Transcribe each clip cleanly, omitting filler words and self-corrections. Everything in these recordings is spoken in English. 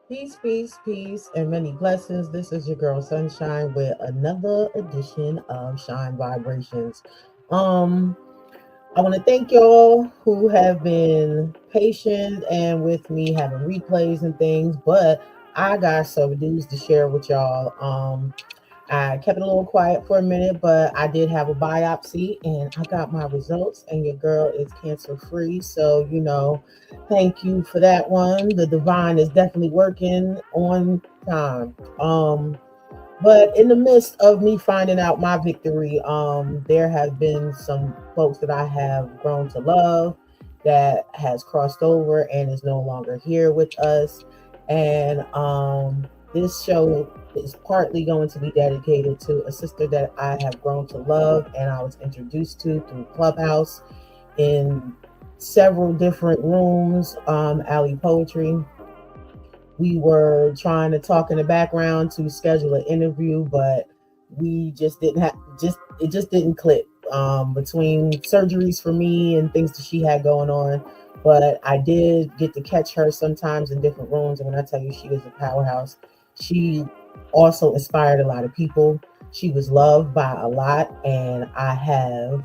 Peace, peace, peace, and many blessings. This is your girl Sunshine with another edition of Shine Vibrations. Um, I want to thank y'all who have been patient and with me having replays and things, but I got some news to share with y'all. I kept it a little quiet for a minute, but I did have a biopsy and I got my results, and your girl is cancer free. So, thank you for that one. The divine is definitely working on time. But in the midst of me finding out my victory, there have been some folks that I have grown to love that has crossed over and is no longer here with us. And this show is partly going to be dedicated to a sister that I have grown to love and I was introduced to through Clubhouse in several different rooms, Alley Poetry. We were trying to talk in the background to schedule an interview, but we just didn't have it just didn't click between surgeries for me and things that she had going on. But I did get to catch her sometimes in different rooms, and when I tell you she was a powerhouse, she also inspired a lot of people. She was loved by a lot, and I have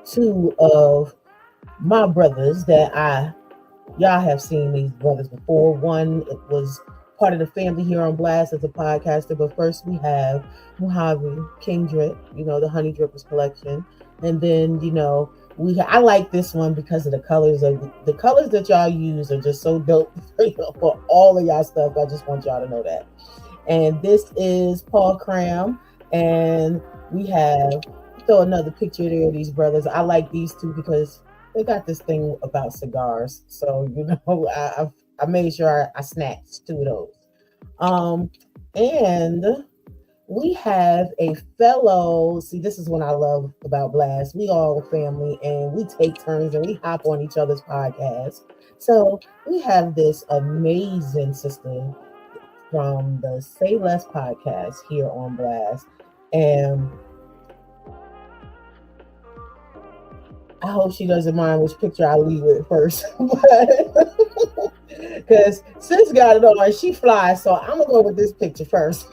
two of my brothers that y'all have seen these brothers before. One was part of the family here on Blast as a podcaster, but first we have Mojave, King Drip, the Honey Drippers collection. And then, I like this one because of the colors the colors that y'all use are just so dope for all of y'all stuff. I just want y'all to know that. And this is Paul Cram, and we have throw another picture there of these brothers. I like these two because they got this thing about cigars. So, I made sure I snatched two of those. And we have a fellow, see, this is what I love about Blast. We all family and we take turns and we hop on each other's podcasts. So we have this amazing sister from the Say Less podcast here on Blast. And I hope she doesn't mind which picture I leave with first. Because sis got it on, she flies, so I'm gonna go with this picture first.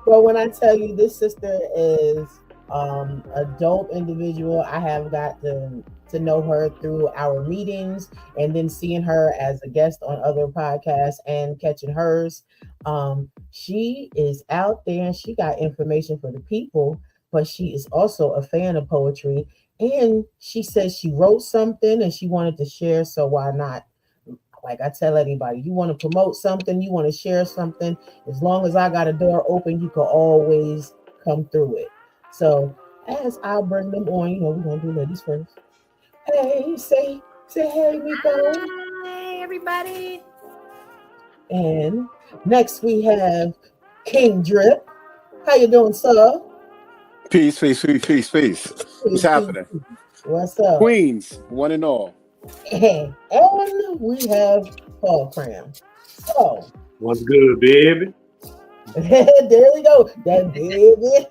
But when I tell you this sister is a dope individual, I have got to know her through our meetings and then seeing her as a guest on other podcasts and catching hers. She is out there and she got information for the people, but she is also a fan of poetry. And she says she wrote something and she wanted to share, so why not? Like I tell anybody, you want to promote something, you want to share something, as long as I got a door open, you can always come through it. So as I bring them on, we're gonna do ladies first. Hey, say hey, Miko. Hi, everybody. And next we have King Drip. How you doing, sir? Peace. What's happening? What's up? Queens, one and all. And we have Paul Cram. So, what's good, baby? there we go. That baby.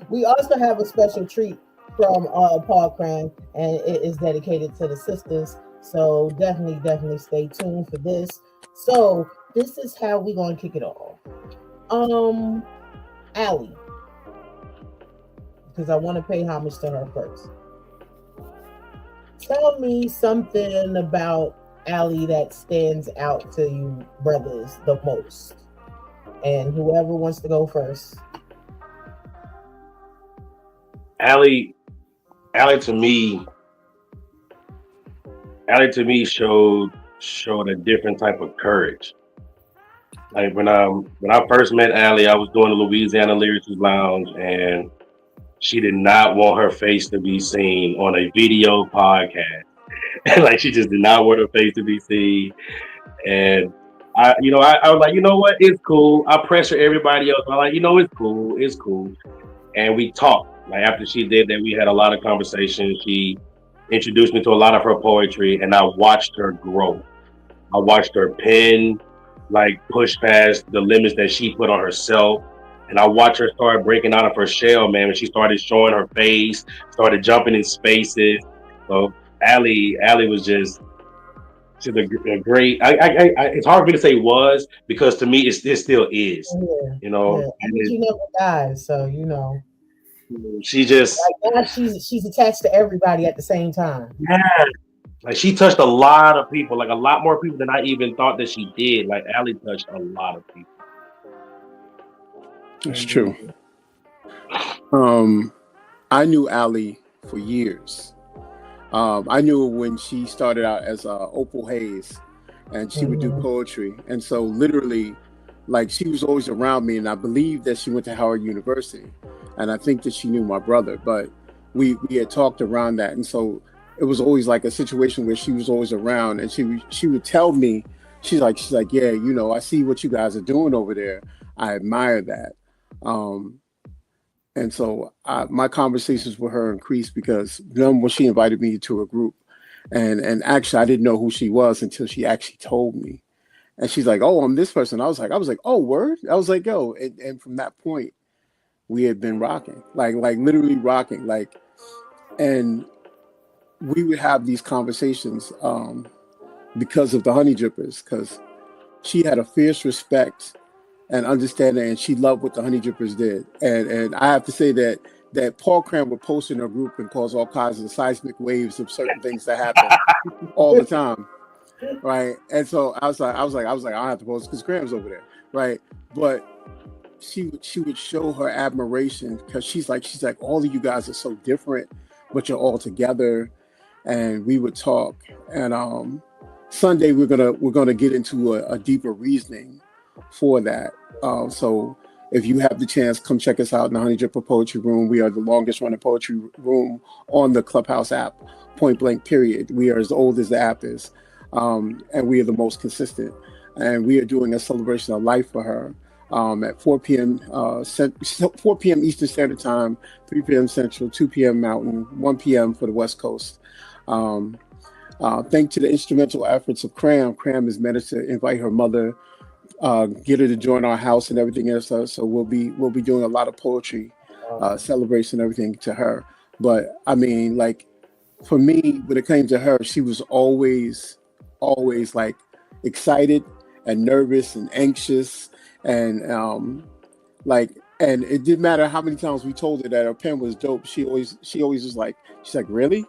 We also have a special treat from Paul Cram, and it is dedicated to the sisters. So definitely stay tuned for this. So this is how we're gonna kick it off. Allie, because I want to pay homage to her first. Tell me something about Allie that stands out to you brothers the most. And whoever wants to go first. Allie to me showed a different type of courage. Like when I first met Allie, I was doing the Louisiana Lyrics Lounge, and she did not want her face to be seen on a video podcast. Like she just did not want her face to be seen. And I was like, you know what, it's cool. I pressure everybody else. I'm like, it's cool. And we talked. Like after she did that, we had a lot of conversations. She introduced me to a lot of her poetry, and I watched her grow. I watched her pen like push past the limits that she put on herself. And I watched her start breaking out of her shell, man, when she started showing her face, started jumping in spaces. So Allie was just She's a great. It's hard for me to say was because to me it still is. Yeah, You know, yeah. and And she never dies, so you know. she just Right now, she's attached to everybody at the same time. yeah, like she touched a lot of people, like a lot more people than I even thought that she did. Like Allie touched a lot of people. That's true. Indeed. I knew Allie for years. I knew her when she started out as Opal Hayes, and she would do Mhm. poetry. And so, literally, like she was always around me, and I believe that she went to Howard University, and I think that she knew my brother. But we had talked around that, and so it was always like a situation where she was always around, and she would tell me, she's like, yeah, you know, I see what you guys are doing over there. I admire that. Um, and so my conversations with her increased because when she invited me to a group, and actually I didn't know who she was until she actually told me. And she's like, "Oh, I'm this person." I was like, "Oh, word." I was like, "Yo," and from that point, we had been rocking, like literally rocking, like, and we would have these conversations because of the Honey Drippers, because she had a fierce respect and understanding, and she loved what the Honey Drippers did. And I have to say that Paul Cram would post in her group and cause all kinds of seismic waves of certain things that happen all the time, right? And so I don't have to post because Cram's over there, right? But she would show her admiration because she's like all of you guys are so different, but you're all together, and we would talk. And Sunday we're gonna get into a deeper reasoning for that. So if you have the chance, come check us out in the Honey Dripper Poetry Room. We are the longest running poetry room on the Clubhouse app, point blank, period. We are as old as the app is, and we are the most consistent. And we are doing a celebration of life for her at 4 p.m. 4 p.m. Eastern Standard Time, 3 p.m. Central, 2 p.m. Mountain, 1 p.m. for the West Coast. Um, Thanks to the instrumental efforts of Cram, Cram has managed to invite her mother, get her to join our house and everything else. So we'll be doing a lot of poetry, Awesome. celebration, everything to her. But I mean, like for me, when it came to her, she was always like excited and nervous and anxious, and like, and it didn't matter how many times we told her that her pen was dope. She always was like, she's like, really,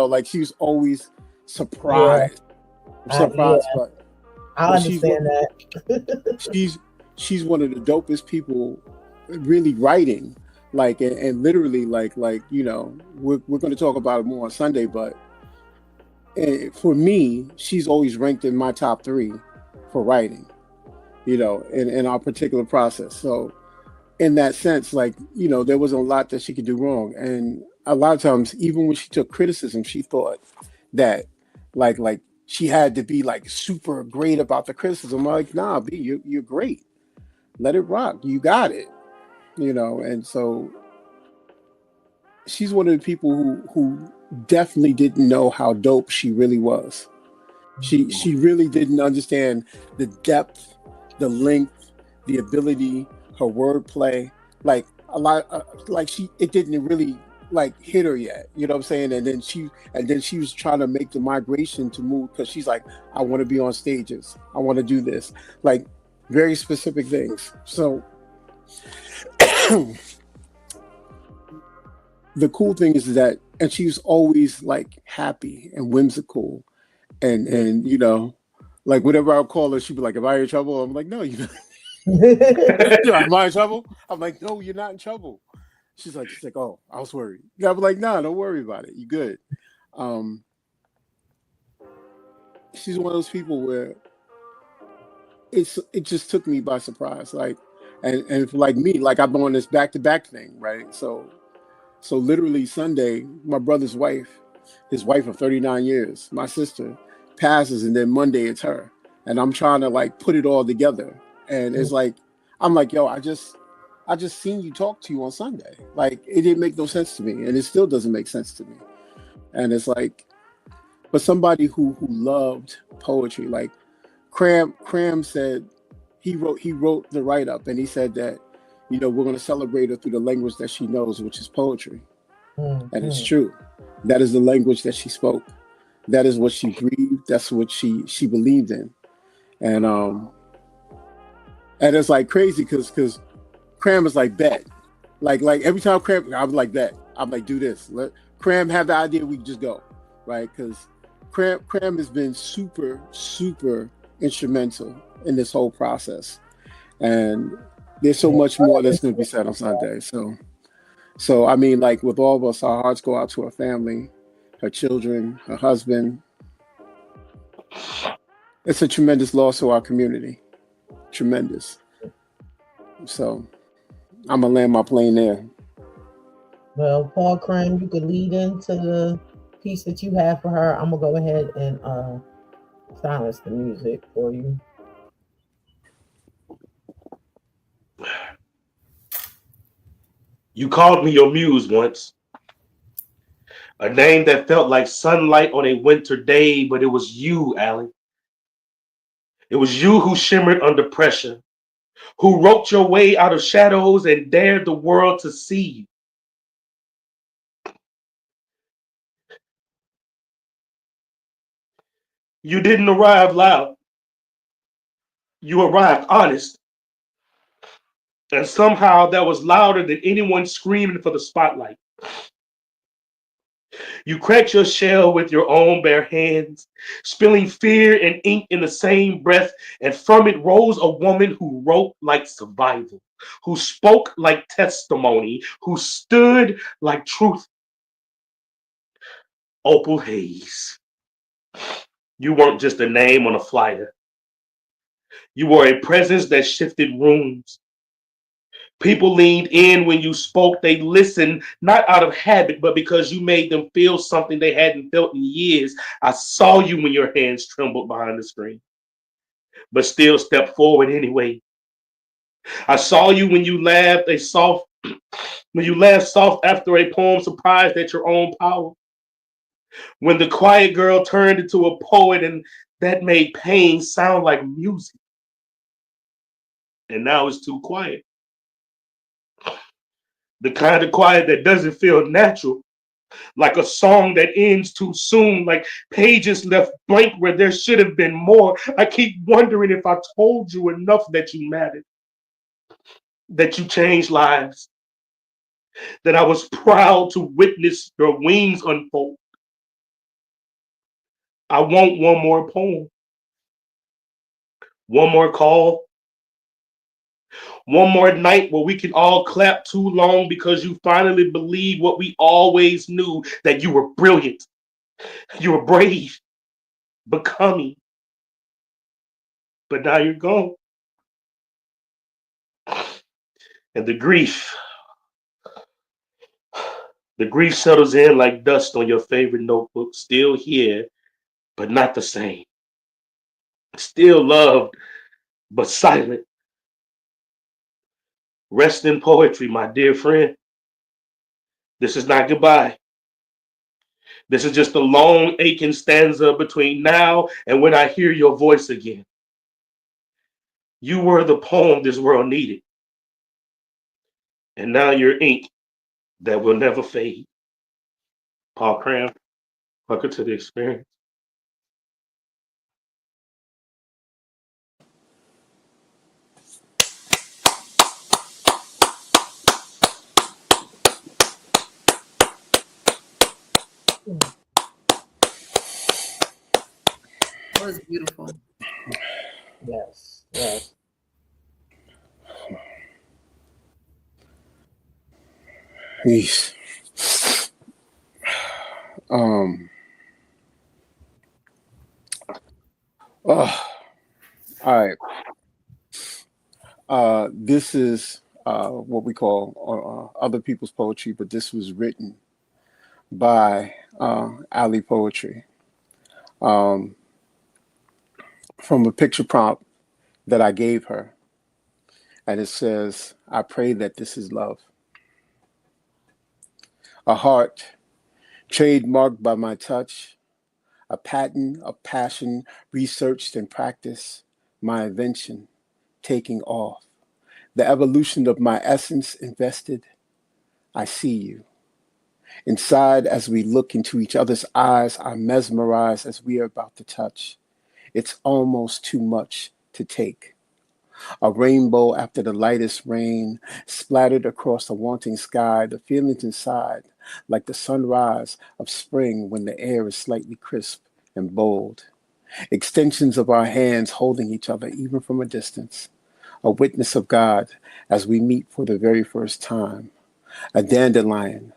like she was always Yeah, surprised, yeah, surprised, I but she's one understand that. she's she's one of the dopest people really writing, like, and literally, like we're going to talk about it more on Sunday, but for me she's always ranked in my top three for writing, in our particular process. So in that sense, like, there wasn't a lot that she could do wrong, and a lot of times even when she took criticism, she thought that like she had to be like super great about the criticism. I'm like, nah, B, you're great. Let it rock. You got it. And so she's one of the people who definitely didn't know how dope she really was. She really didn't understand the depth, the length, the ability, her wordplay. Like a lot, like it didn't really like hit her yet. You know what I'm saying? And then she was trying to make the migration to move because she's like, I want to be on stages. I want to do this. Like very specific things. So the cool thing is that, and she was always like happy and whimsical, and like whatever I'll call her, she'd be like, "Am I in trouble?" I'm like, "No, you am I in trouble?" I'm like, "No, you're not in trouble." She's like, "Oh, I was worried." And I'm like, "No, don't worry about it. You good." Um, she's one of those people where it just took me by surprise, like, and for like me, like I'm on this back to back thing, right? So literally Sunday, my brother's wife, his wife of 39 years, my sister, passes, and then Monday it's her. And I'm trying to like put it all together. And it's like, I'm like, yo, I just seen you talk to you on Sunday. Like it didn't make no sense to me. And it still doesn't make sense to me. And it's like, but somebody who loved poetry, like Cram said, he wrote the write up, and he said that, we're going to celebrate her through the language that she knows, which is poetry. And it's true. That is the language that she spoke. That is what she breathed. that's what she believed in. And and it's like crazy because Cram is like bet. Like every time Cram, I was like bet. I'm like, do this. Let Cram have the idea, we just go. Right? Because Cram has been super instrumental in this whole process. And there's so much more that's gonna be said on Sunday. So I mean, like with all of us, our hearts go out to her family, her children, her husband. It's a tremendous loss to our community. Tremendous. So I'm gonna land my plane there. Well, Paul Cram, you could lead into the piece that you have for her. I'm gonna go ahead and silence the music for you. You called me your muse once, a name that felt like sunlight on a winter day, but it was you, Allie. It was you who shimmered under pressure, who wrote your way out of shadows and dared the world to see you. You didn't arrive loud. You arrived honest. And somehow that was louder than anyone screaming for the spotlight. You cracked your shell with your own bare hands, spilling fear and ink in the same breath, and from it rose a woman who wrote like survival, who spoke like testimony, who stood like truth. Opal Hayes. You weren't just a name on a flyer. You were a presence that shifted rooms. People leaned in when you spoke. They listened, not out of habit, but because you made them feel something they hadn't felt in years. I saw you when your hands trembled behind the screen, but still stepped forward anyway. I saw you when you laughed when you laughed soft after a poem, surprised at your own power. When the quiet girl turned into a poet, and that made pain sound like music. And now it's too quiet. The kind of quiet that doesn't feel natural, like a song that ends too soon, like pages left blank where there should have been more. I keep wondering if I told you enough that you mattered, that you changed lives, that I was proud to witness your wings unfold. I want one more poem, one more call, one more night where we can all clap too long because you finally believe what we always knew, that you were brilliant, you were brave, becoming, but now you're gone. And the grief settles in like dust on your favorite notebook, still here, but not the same. Still loved, but silent. Rest in poetry, my dear friend. This is not goodbye. This is just a long, aching stanza between now and when I hear your voice again. You were the poem this world needed, and now you're ink that will never fade. Paul Cram, welcome to the experience. That was beautiful. Yes, yes. Peace. Oh, all right. This is what we call other people's poetry, but this was written by Ali Poetry um, from a picture prompt that I gave her. And it says, I pray that this is love. A heart trademarked by my touch, a pattern of passion researched and practiced, my invention taking off, the evolution of my essence invested. I see you. Inside, as we look into each other's eyes, I'm mesmerized as we are about to touch. It's almost too much to take. A rainbow after the lightest rain, splattered across the wanting sky, the feelings inside, like the sunrise of spring when the air is slightly crisp and bold. Extensions of our hands holding each other even from a distance. A witness of God as we meet for the very first time. A dandelion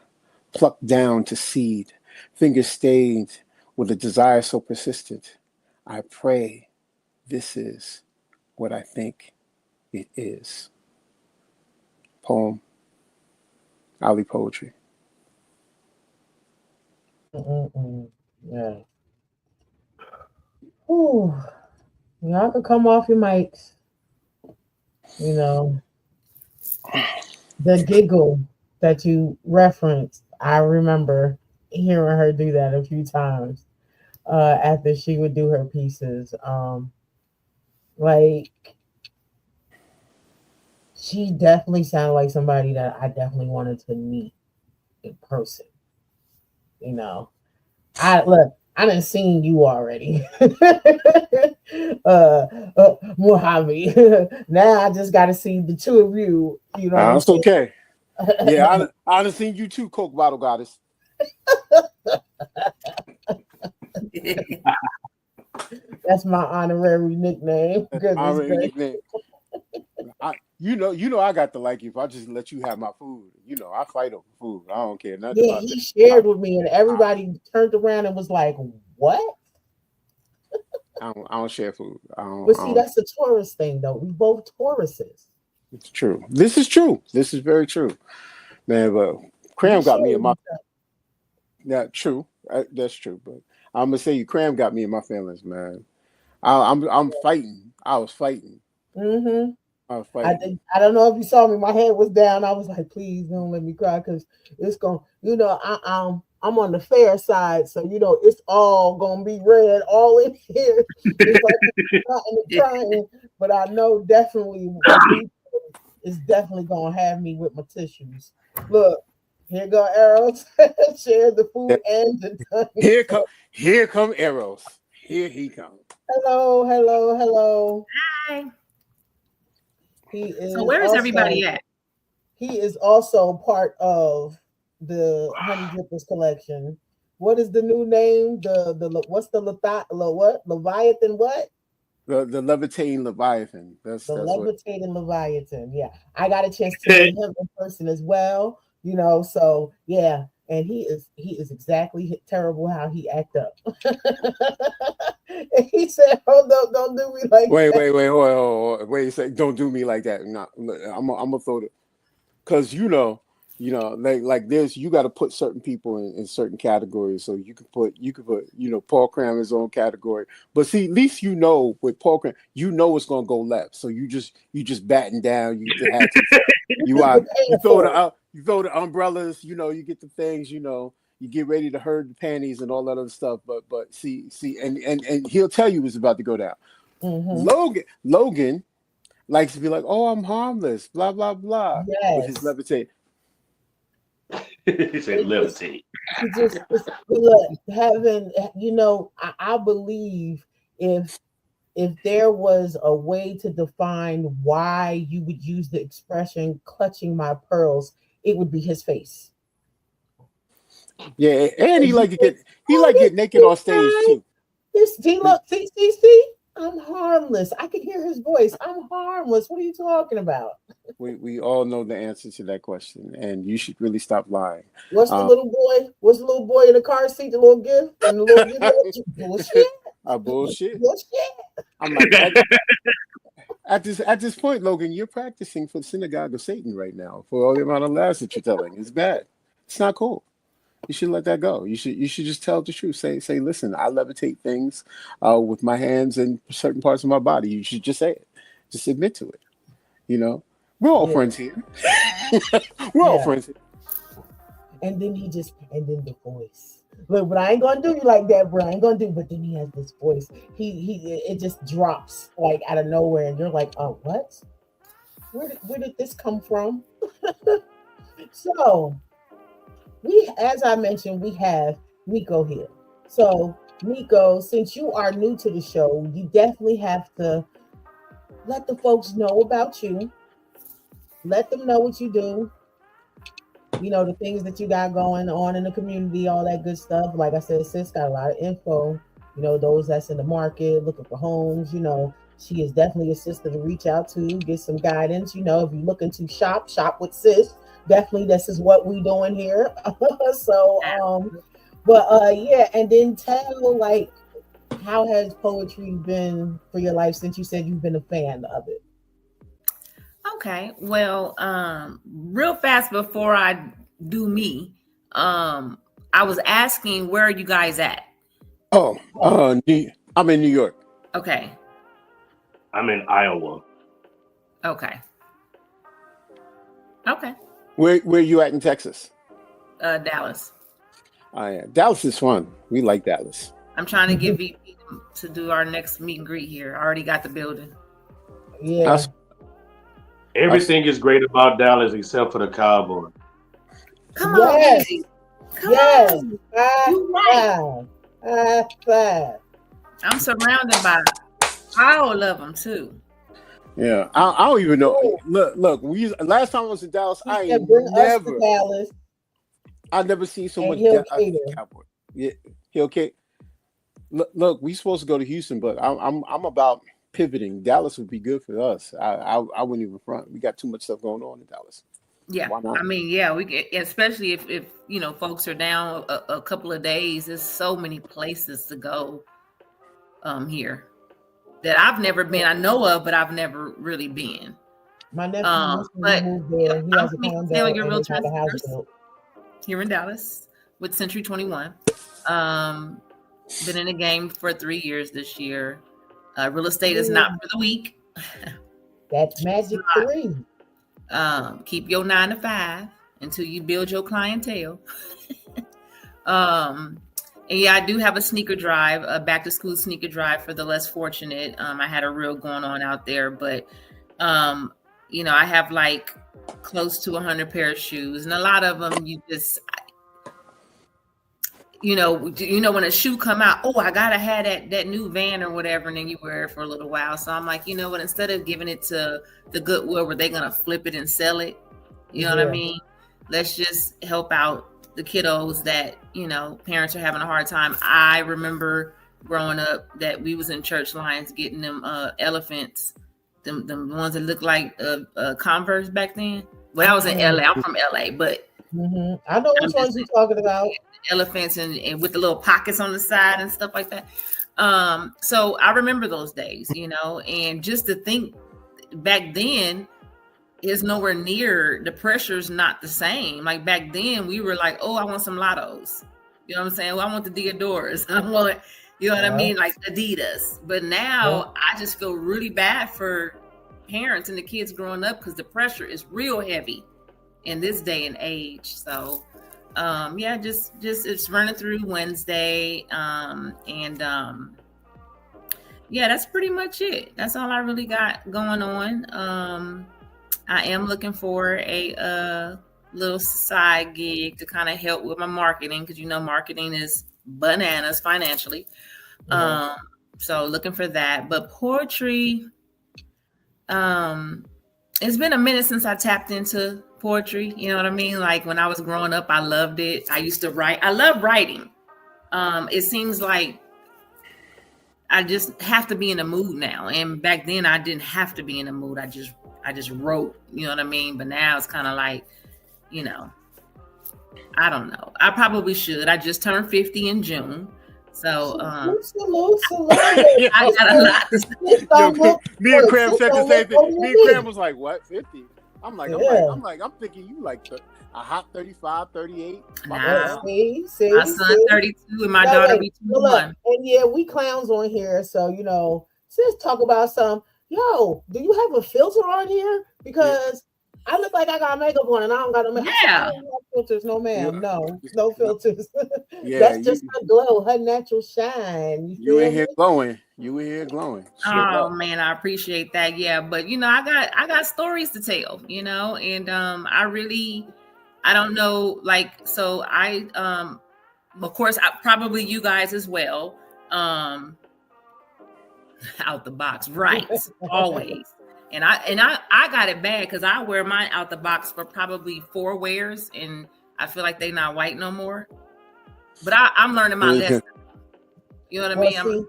plucked down to seed, fingers stained with a desire so persistent. I pray this is what I think it is. Poem, Ali Poetry. Mm-mm-mm. Yeah. Ooh. Y'all can come off your mics. You know, the giggle that you referenced, I remember hearing her do that a few times after she would do her pieces. Like she definitely sounded like somebody that I definitely wanted to meet in person. You know, I look, I done seen you already. Mojave. Now I just got to see the two of you. You know what I'm That's saying? okay. Yeah, I done seen you too, Coke Bottle Goddess. That's my honorary nickname. That's my Goodness already gracious. nickname. I got to like you if I just let you have my food. I fight over food. I don't care nothing Yeah, about he that. shared with me, and everybody turned around and was like, "What?" I don't share food. But I see, don't. that's a Taurus thing, though. We both Tauruses. It's true. This is true. This is very true, man. But We Cram got share me in with my. each other. Yeah, true. That's true. But I'm gonna say you, Cram got me in my feelings, man. I'm fighting. I was fighting. Mm-hmm. I was fighting. I don't know if you saw me. My head was down. I was like, "Please don't let me cry," because it's going. You know, I'm on the fair side, so you know it's all gonna be red all in here. It's like crying, but I know definitely the reason is definitely gonna have me with my tissues. Look, here go arrows. Share the Yeah. food and the tongue. Here come arrows. Here he comes. Hello, hello, hello. Hi. He So is where is also everybody at? he is also part of the Honey Drippers collection. What is the new name? What's the what Leviathan? What The levitating leviathan. the That's what. levitating Leviathan? Yeah, I got a chance to meet him in person as well. You know, so yeah, and he is exactly terrible how he act up. And he said, "Oh, don't do me like that." Wait, hold on. Wait a second. Don't do me like that. No, look, I'm gonna throw the because like this, you got to put certain people in certain categories. So you could put Paul Cram in his own category. But see, at least with Paul Cram, it's gonna go left. So you just batten down. You the hatches. You You're are you paying throw for it. the umbrellas. You get the things. You get ready to herd the panties and all that other stuff. But see, and he'll tell you it's about to go down. Hmm. Logan likes to be like, oh, I'm harmless, blah blah blah, with his Yes. levitate. He said It just levitate. it's look having I believe if there was a way to define why you would use the expression clutching my pearls, it would be his face. Yeah, and Because you think, he oh, like get naked on stage too. this he look, see, I'm harmless. I can hear his voice. I'm harmless. What are you talking about? We all know the answer to that question, and you should really stop lying. What's the Um, little boy? What's the little boy in the car seat? The little gift and the little video? Bullshit. bullshit. Bullshit. I'm like at this point, Logan, you're practicing for the synagogue of Satan right now for all the amount of lies that you're telling. It's bad. It's not cool. You should let that go. You should just tell the truth. Say, listen, I levitate things with my hands and certain parts of my body. You should just say it. Just admit to it. You know, we're all Yeah, friends here. We're all yeah. friends here. And then the voice. Look, but I ain't gonna do you like that, bro. I ain't gonna do. But then he has this voice. It just drops like out of nowhere, and you're like, oh, what? Where did this come from? So as I mentioned, we have Nico here. So, Nico, since you are new to the show, you definitely have to let the folks know about you. Let them know what you do. You know, the things that you got going on in the community, all that good stuff. Like I said, sis got a lot of info. You know, those that's in the market looking for homes, you know, she is definitely a sister to reach out to, get some guidance. You know, if you're looking to shop with sis. Definitely, this is what we doing here. So, but yeah, and then tell like how has poetry been for your life since you said you've been a fan of it? Okay. Well, real fast before I do me, I was asking where are you guys at? Oh, I'm in New York. Okay. I'm in Iowa. Okay. Okay. Where are you at in Texas? Dallas. Oh, yeah. Dallas is fun. We like Dallas. I'm trying to get VP to do our next meet and greet here. I already got the building. Yeah. Everything is great about Dallas except for the Cowboys. Come on, baby. Come on. You right. I'm surrounded by all of them too. Yeah, I don't even know. Look. Last time I was in Dallas, I never seen so much Cowboy. Yeah, okay. Look, we supposed to go to Houston, but I'm about pivoting. Dallas would be good for us. I wouldn't even front. We got too much stuff going on in Dallas. Yeah, I mean, yeah, we get, especially if you know folks are down a couple of days. There's so many places to go here that I've never been. I know of, but I've never really been. My nephew moved there. He has a condo and real he had a house built here in Dallas with Century 21. Been in the game for 3 years this year. Real estate is not for the weak. That's magic 3. Keep your 9 to 5 until you build your clientele. And yeah, I do have a sneaker drive, a back to school sneaker drive for the less fortunate. I had a reel going on out there, but you know, I have like close to 100 pair of shoes, and a lot of them you just, you know, when a shoe come out, oh, I gotta have that new Van or whatever, and then you wear it for a little while. So I'm like, you know what? Instead of giving it to the Goodwill where they're gonna flip it and sell it, you know what I mean? Let's just help out the kiddos that, you know, parents are having a hard time. I remember growing up that we was in church lines getting them elephants, them ones that look like Converse back then. Well, I was in LA. I'm from LA, but I know which ones you're talking about. Elephants and with the little pockets on the side and stuff like that. So I remember those days, you know, and just to think back then is nowhere near, the pressure's not the same. Like back then we were like, oh, I want some Lottos. You know what I'm saying? Well, I want the Diadoras. I want, you know what I mean? Like Adidas. But now I just feel really bad for parents and the kids growing up because the pressure is real heavy in this day and age. So yeah, just it's running through Wednesday. Yeah, that's pretty much it. That's all I really got going on. I am looking for a little side gig to kind of help with my marketing because you know marketing is bananas financially. So looking for that. But poetry, it's been a minute since I tapped into poetry. You know what I mean? Like when I was growing up, I loved it. I used to write. I love writing. It seems like I just have to be in a mood now. And back then I didn't have to be in a mood. I just wrote, you know what I mean? But now it's kind of like, you know, I don't know. I probably should. I just turned 50 in June. So salute. I got a lot to say. Me and Cram said the same thing. Me and Cram was like, what, 50? I'm thinking you like a hot 35, 38. Nah. See, my son 32 and my daughter be 21. And yeah, we clowns on here. So, you know, sis talk about some, yo, do you have a filter on here? Because I look like I got makeup on and I don't got no makeup. Yeah. No filters, no ma'am. No filters. Yeah, that's just her glow, her natural shine. You in here glowing. You in here glowing. Oh man, I appreciate that. Yeah, but you know, I got stories to tell, you know, and I really I don't know, like, so I of course probably you guys as well. Out the box, right? Always. And I got it bad because I wear mine out the box for probably 4 wears, and I feel like they not white no more. But I'm learning my lesson. You know what I mean?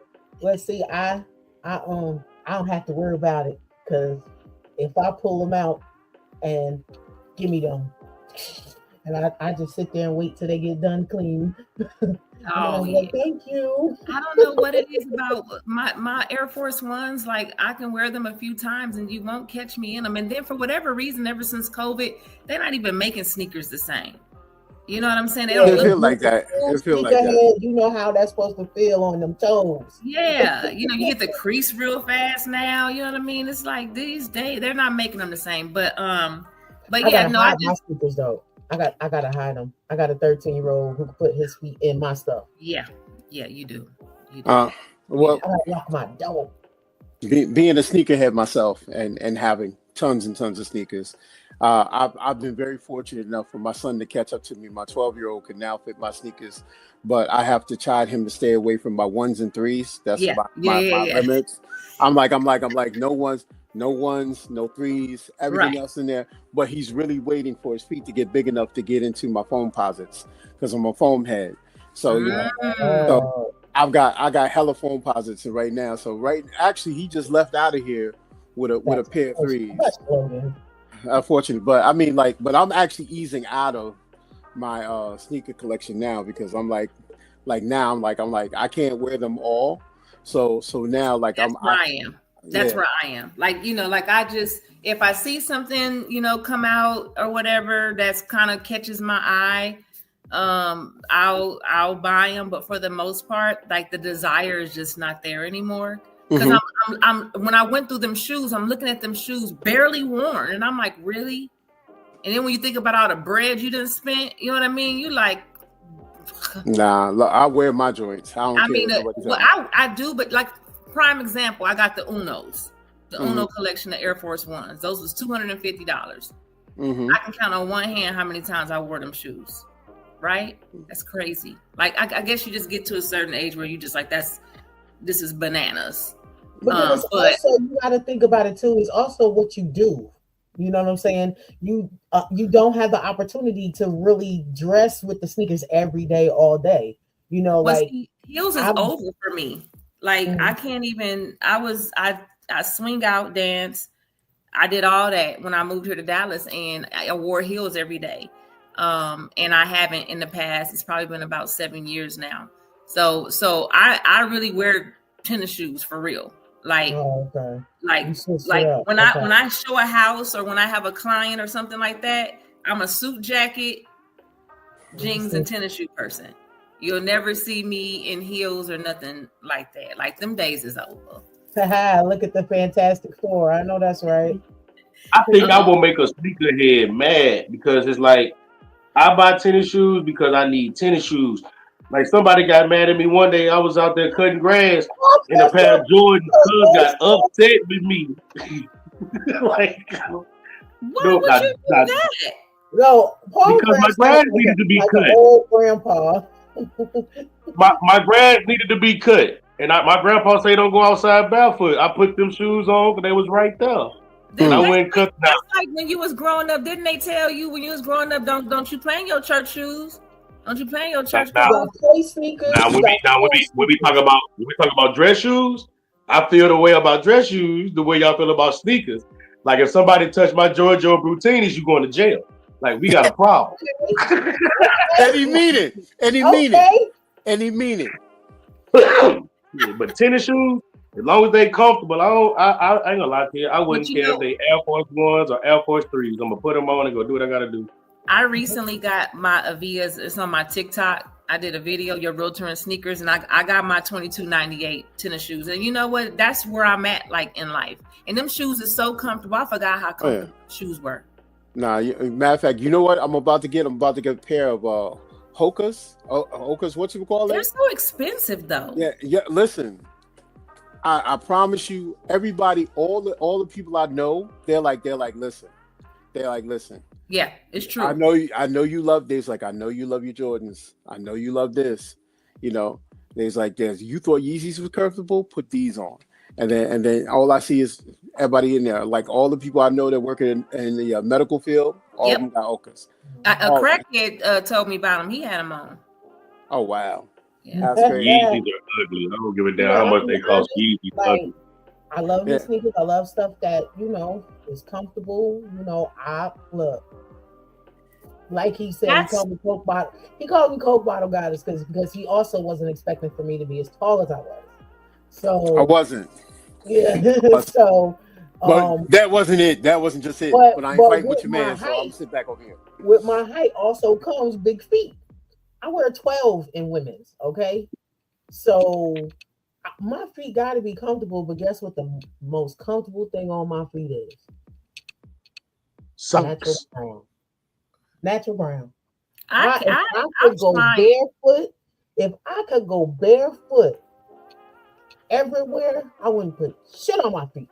See, I don't have to worry about it, because if I pull them out and give me them, and I just sit there and wait till they get done clean. Oh, yeah. Like, thank you. I don't know what it is about my Air Force Ones. Like, I can wear them a few times and you won't catch me in them. And then for whatever reason, ever since COVID, they're not even making sneakers the same. You know what I'm saying? They don't feel like that. It feel like that. You know how that's supposed to feel on them toes. Yeah, you know, you get the crease real fast now. You know what I mean? It's like these days they're not making them the same. But yeah, no, I just my sneakers though. I gotta hide them. I got a 13-year-old who can put his feet in my stuff. Yeah, you do. Well, I gotta lock my door. Being a sneakerhead myself and having tons and tons of sneakers, I've been very fortunate enough for my son to catch up to me. My 12-year-old can now fit my sneakers, but I have to chide him to stay away from my 1s and 3s. That's my limits. I'm like, no 1s, no 3s, everything else in there. But he's really waiting for his feet to get big enough to get into my foam posits, because I'm a foam head. So so I got hella foam posits right now. So actually he just left out of here with a pair of 3s. Unfortunately, but I mean, but I'm actually easing out of my sneaker collection now, because I'm like I can't wear them all. So now That's where I am. Like, you know, like if I see something, you know, come out or whatever that's kind of catches my eye, I'll buy them. But for the most part, like, the desire is just not there anymore. Because I'm when I went through them shoes, I'm looking at them shoes barely worn, and I'm like, really? And then when you think about all the bread you done spent, you know what I mean? You like, nah, look, I wear my joints. I do, but like, prime example, I got the Unos, Uno collection of Air Force Ones. Those was $250. I can count on one hand how many times I wore them shoes. Right? That's crazy. Like, I guess you just get to a certain age where you just like, this is bananas. But also, you got to think about it too. It's also what you do. You know what I'm saying? You don't have the opportunity to really dress with the sneakers every day, all day. You know, heels is over for me. Like, I can't even. I swing out, dance. I did all that when I moved here to Dallas, and I wore heels every day. And I haven't in the past. It's probably been about 7 years now. So I really wear tennis shoes for real. Like, when I show a house, or when I have a client or something like that, I'm a suit jacket, jeans, and tennis shoe person. You'll never see me in heels or nothing like that. Like, them days is over. Look at the Fantastic Four. I know that's right. I think I will make a sneakerhead mad, because it's like, I buy tennis shoes because I need tennis shoes. Like, somebody got mad at me one day. I was out there cutting grass, and a pair of Jordan got upset with me. Like, why would you do that? No, because my grass needed to be cut. Old grandpa. my grass needed to be cut, and my grandpa say don't go outside barefoot. I put them shoes on because they was right there. And I went cut. That's like when you was growing up. Didn't they tell you when you was growing up, don't you play in your church shoes? Don't you play in your church shoes? Now when we talk about dress shoes, I feel the way about dress shoes the way y'all feel about sneakers. Like, if somebody touched my Giorgio Brutinis, you going to jail. Like, we got a problem. And he mean it. And he mean it. Yeah, but tennis shoes, as long as they comfortable, I ain't gonna lie to you. I wouldn't care if they Air Force Ones or Air Force 3s. I'm gonna put them on and go do what I gotta do. I recently got my Avias. It's on my TikTok. I did a video, Your Realtor and Sneakers, and I got my 2298 tennis shoes. And you know what? That's where I'm at, like, in life. And them shoes are so comfortable. I forgot how comfortable shoes were. Nah, matter of fact, you know what? I'm about to get a pair of Hokas. Hokas, what you call it? They're so expensive, though. Yeah. Listen, I promise you, everybody, all the people I know, they're like, listen. Yeah, it's true. I know you love this. Like, I know you love your Jordans. I know you love this. You know, there's like this. You thought Yeezys was comfortable? Put these on. And then all I see is everybody in there. Like all the people I know that work in the medical field, all of them got Okas. A crackhead told me about him. He had them on. Oh wow. Yeah. That's great. Yeezys are ugly. I don't give a damn how much they cost. Yeezys ugly. I love the sneakers. I love stuff that, is comfortable. I look. Like he said, he called me Coke Bottle Goddess because he also wasn't expecting for me to be as tall as I was. So I wasn't. Yeah. So but that wasn't it. That wasn't just it. But I ain't fighting with your man, so I'm gonna sit back over here. With my height also comes big feet. I wear 12 in women's, okay? So my feet gotta be comfortable, but guess what the most comfortable thing on my feet is? Socks. Natural brown. If I could go barefoot everywhere, I wouldn't put shit on my feet.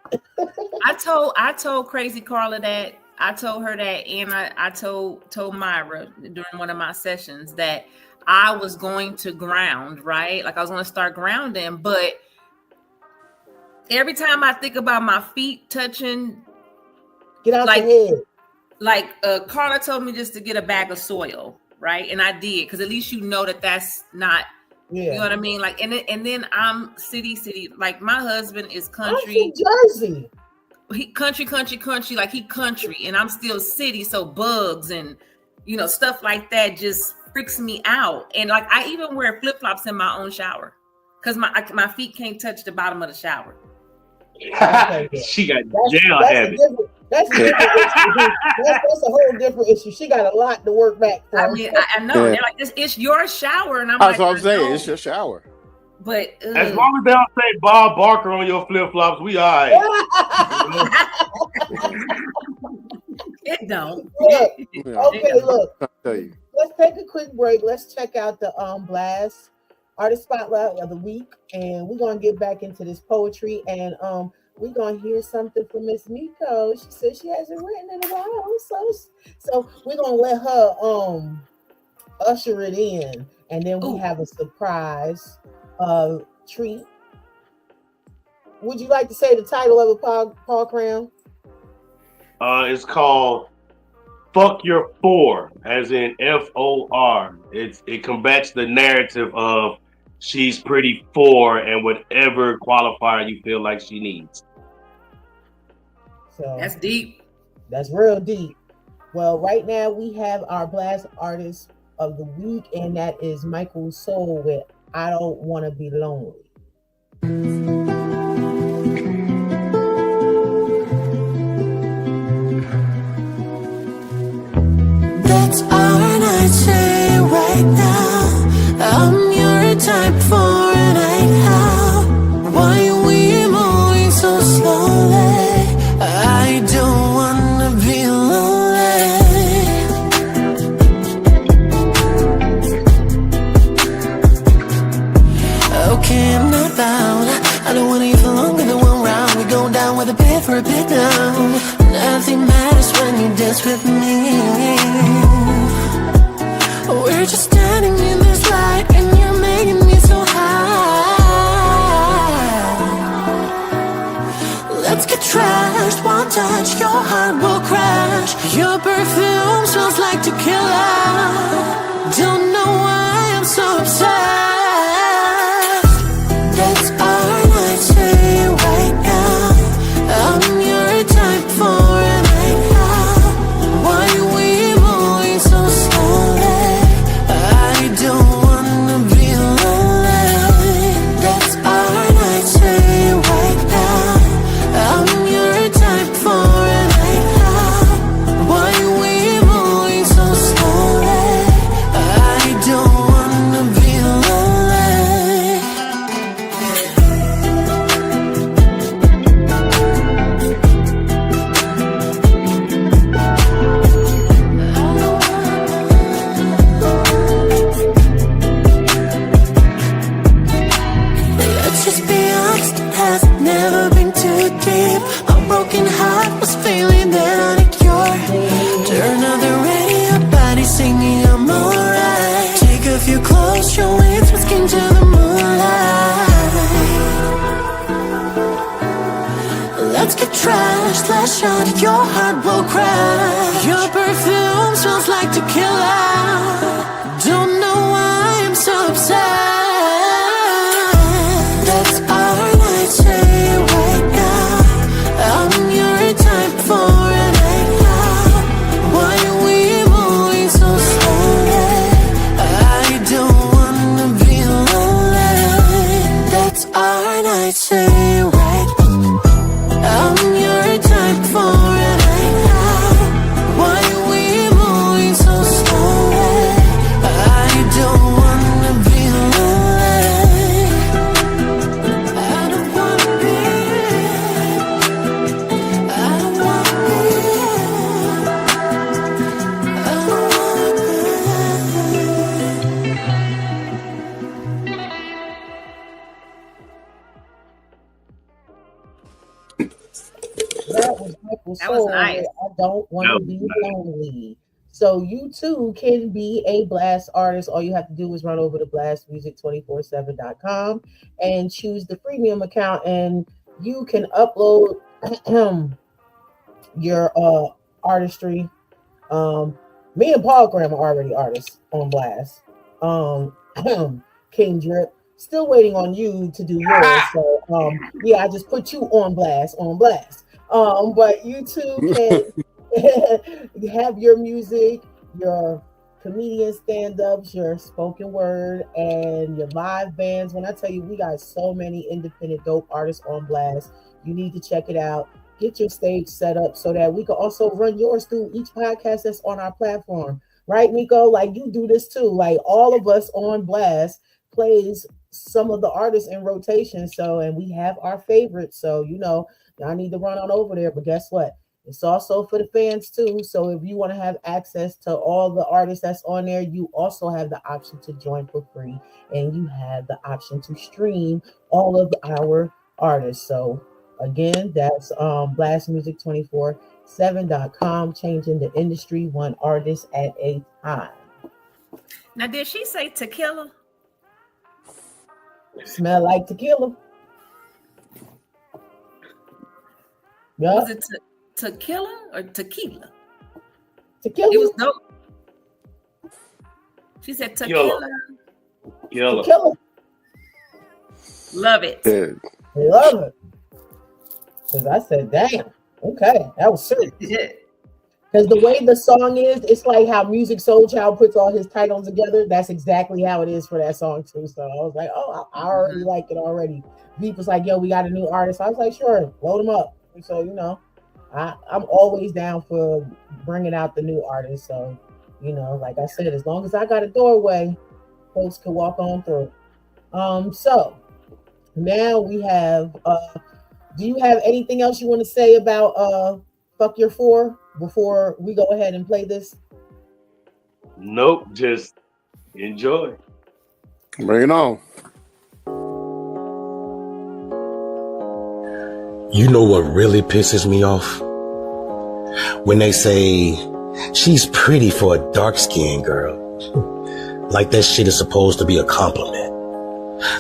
I told Crazy Carla that. I told her that, and I told Myra during one of my sessions that I was going to ground, right? Like I was going to start grounding, but every time I think about my feet touching, get out your head. Like Carla told me just to get a bag of soil, right? And I did, because at least you know that that's not, you know what I mean? Like, and then I'm city. Like my husband is country. I'm from Jersey. He country, like he country, and I'm still city. So bugs and stuff like that just freaks me out. And like I even wear flip flops in my own shower because my feet can't touch the bottom of the shower. She got jail habit. That's a different issue. That's a whole different issue. She got a lot to work back from. I mean, I know. They're like, it's your shower, and I'm That's like, what I'm saying. It's your shower. But as long as they don't say Bob Barker on your flip flops, we all right. It don't. Okay, look. I'll tell you. Let's take a quick break. Let's check out the Blast Artist Spotlight of the week, and we're gonna get back into this poetry, and we're gonna hear something from Miss Miko. She said she hasn't written in a while, so we're gonna let her usher it in, and then we have a surprise treat. Would you like to say the title of it, Paul Cram? It's called "Fuck Your Four," as in FOR. It combats the narrative of she's pretty for and whatever qualifier you feel like she needs. So that's deep. That's real deep. Well, right now we have our Blast Artist of the week, and that is Michael Soul with "I Don't Want to Be Lonely." That's all I say right now. I'm your type for a night out. Why are we moving so slowly? I don't wanna be lonely. Okay, I'm not bound. I don't wanna leave for longer than one round. We go down with a bit for a bit down. Nothing matters when you dance with me. We're just standing in this light, and you're making me so high. Let's get trashed. One touch, your heart will crash. Your perfume smells like tequila. Don't know why I'm so obsessed. That's all I say right now. I'm your type for a night out. Why are we moving so slowly? I don't wanna be lonely. That's all I say right now. I'm your type for a night out. Why are we moving so slowly? I don't wanna be lonely. let's get trashed. Last shot, your heart will crash. Your perfume smells like tequila. Don't know why I'm so upset. That's our night, say right now. I'm your type for a night out. Why are we moving so slowly? I don't wanna be lonely. That's our night, say right. I'm your type for a night out. Why are we moving so slowly? I don't wanna be lonely. I don't wanna be. I don't wanna be. I don't wanna That was Michael That was Soul. nice. I don't want to be lonely. So you too can be a Blast artist. All you have to do is run over to blastmusic247.com and choose the premium account, and you can upload your artistry. Me and Paul Graham are already artists on Blast. King Drip, still waiting on you to do yours. So yeah, I just put you on Blast. But you too can have your music, your comedian stand-ups, your spoken word, and your live bands. When I tell you, we got so many independent dope artists on Blast. You need to check it out. Get your stage set up so that we can also run yours through each podcast that's on our platform. Right, Miko? Like, you do this too. Like, all of us on Blast plays some of the artists in rotation. So, and we have our favorites. So, you know, y'all need to run on over there. But guess what? It's also for the fans too. So if you want to have access to all the artists that's on there, you also have the option to join for free, and you have the option to stream all of our artists. So again, that's blastmusic247.com, changing the industry one artist at a time. Now, did she say tequila? Smell like tequila. Yeah. Was it tequila or tequila? Tequila. It was dope. She said tequila. Tequila. Love it. Yeah. Love it. Because I said, damn. Okay, that was serious. Because the way the song is, it's like how Music Soul Child puts all his titles together. That's exactly how it is for that song too. So I was like, oh, I already like it already. Beep was like, yo, we got a new artist. I was like, sure, load them up. And so, you know, I'm always down for bringing out the new artists. So, you know, like I said, as long as I got a doorway, folks can walk on through. So now we have, do you have anything else you want to say about Fuck Your Four before we go ahead and play this? Nope, just enjoy. Bring it on. You know what really pisses me off? When they say, she's pretty for a dark-skinned girl. Like that shit is supposed to be a compliment.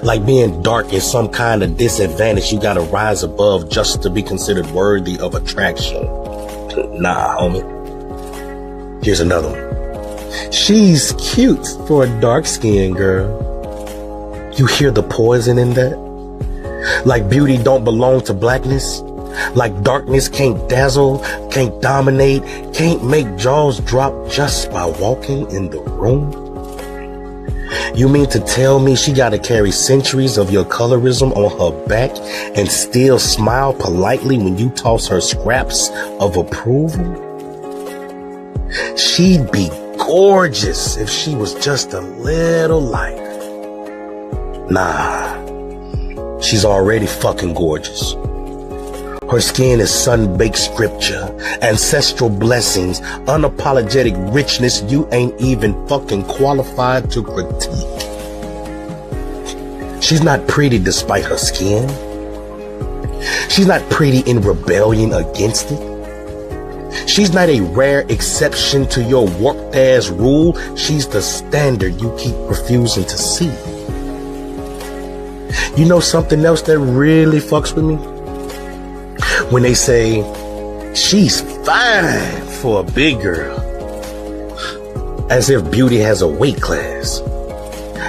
Like being dark is some kind of disadvantage you gotta rise above just to be considered worthy of attraction. Nah, homie. Here's another one. She's cute for a dark-skinned girl. You hear the poison in that? Like beauty don't belong to blackness. Like darkness can't dazzle, can't dominate, can't make jaws drop just by walking in the room. You mean to tell me she gotta carry centuries of your colorism on her back and still smile politely when you toss her scraps of approval? She'd be gorgeous if she was just a little lighter. Nah. She's already fucking gorgeous. Her skin is sun-baked scripture, ancestral blessings, unapologetic richness you ain't even fucking qualified to critique. She's not pretty despite her skin. She's not pretty in rebellion against it. She's not a rare exception to your warped-ass rule. She's the standard you keep refusing to see. You know something else that really fucks with me? When they say she's fine for a big girl, as if beauty has a weight class,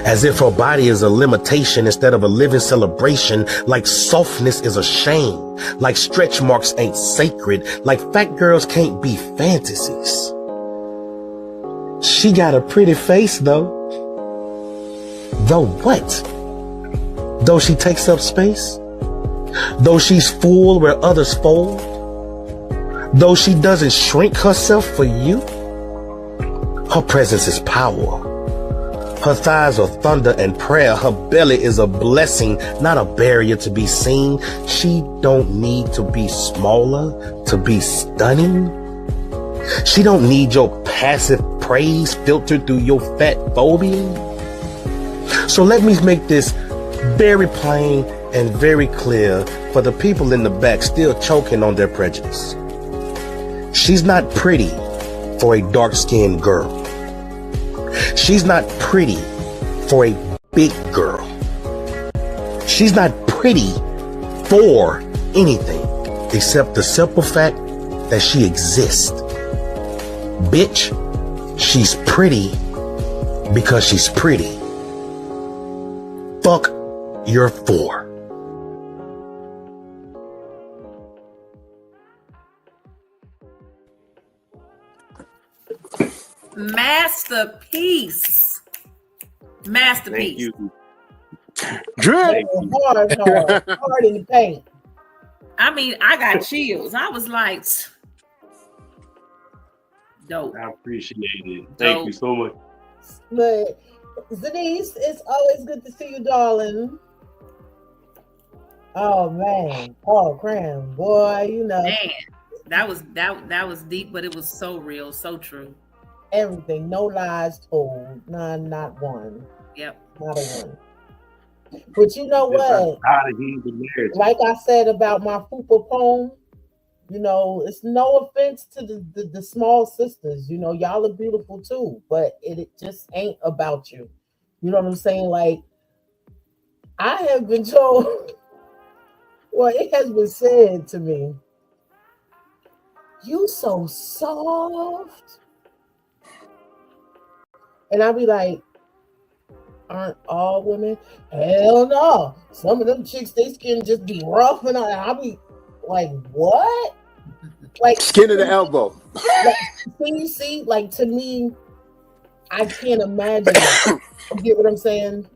as if her body is a limitation instead of a living celebration, like softness is a shame, like stretch marks ain't sacred, like fat girls can't be fantasies. She got a pretty face though. Though what? Though she takes up space? Though she's full where others fold? Though she doesn't shrink herself for you? Her presence is power. Her thighs are thunder and prayer. Her belly is a blessing, not a barrier to be seen. She don't need to be smaller to be stunning. She don't need your passive praise filtered through your fat phobia. So let me make this very plain and very clear for the people in the back still choking on their prejudice. She's not pretty for a dark-skinned girl. She's not pretty for a big girl. She's not pretty for anything except the simple fact that she exists. Bitch, she's pretty because she's pretty. Fuck your four. Masterpiece. Thank you. Drip. Hard in the paint. I mean, I got chills. I was like, dope. I appreciate it. Thank you so much. But Denise, it's always good to see you, darling. Oh man, oh cram, boy, you know. Man, that was deep, but it was so real, so true. Everything, no lies told, none, not one. Yep, not a one. But you know what? Like I said about my Fupa poem, you know, it's no offense to the small sisters. You know, y'all are beautiful too, but it just ain't about you. You know what I'm saying? Like, I have been told, well, it has been said to me, you so soft. And I'll be like, aren't all women? Hell no. Some of them chicks, they skin just be rough and I'll be like, what? Like skin to the elbow. Like, can you see? Like, to me, I can't imagine. You get what I'm saying?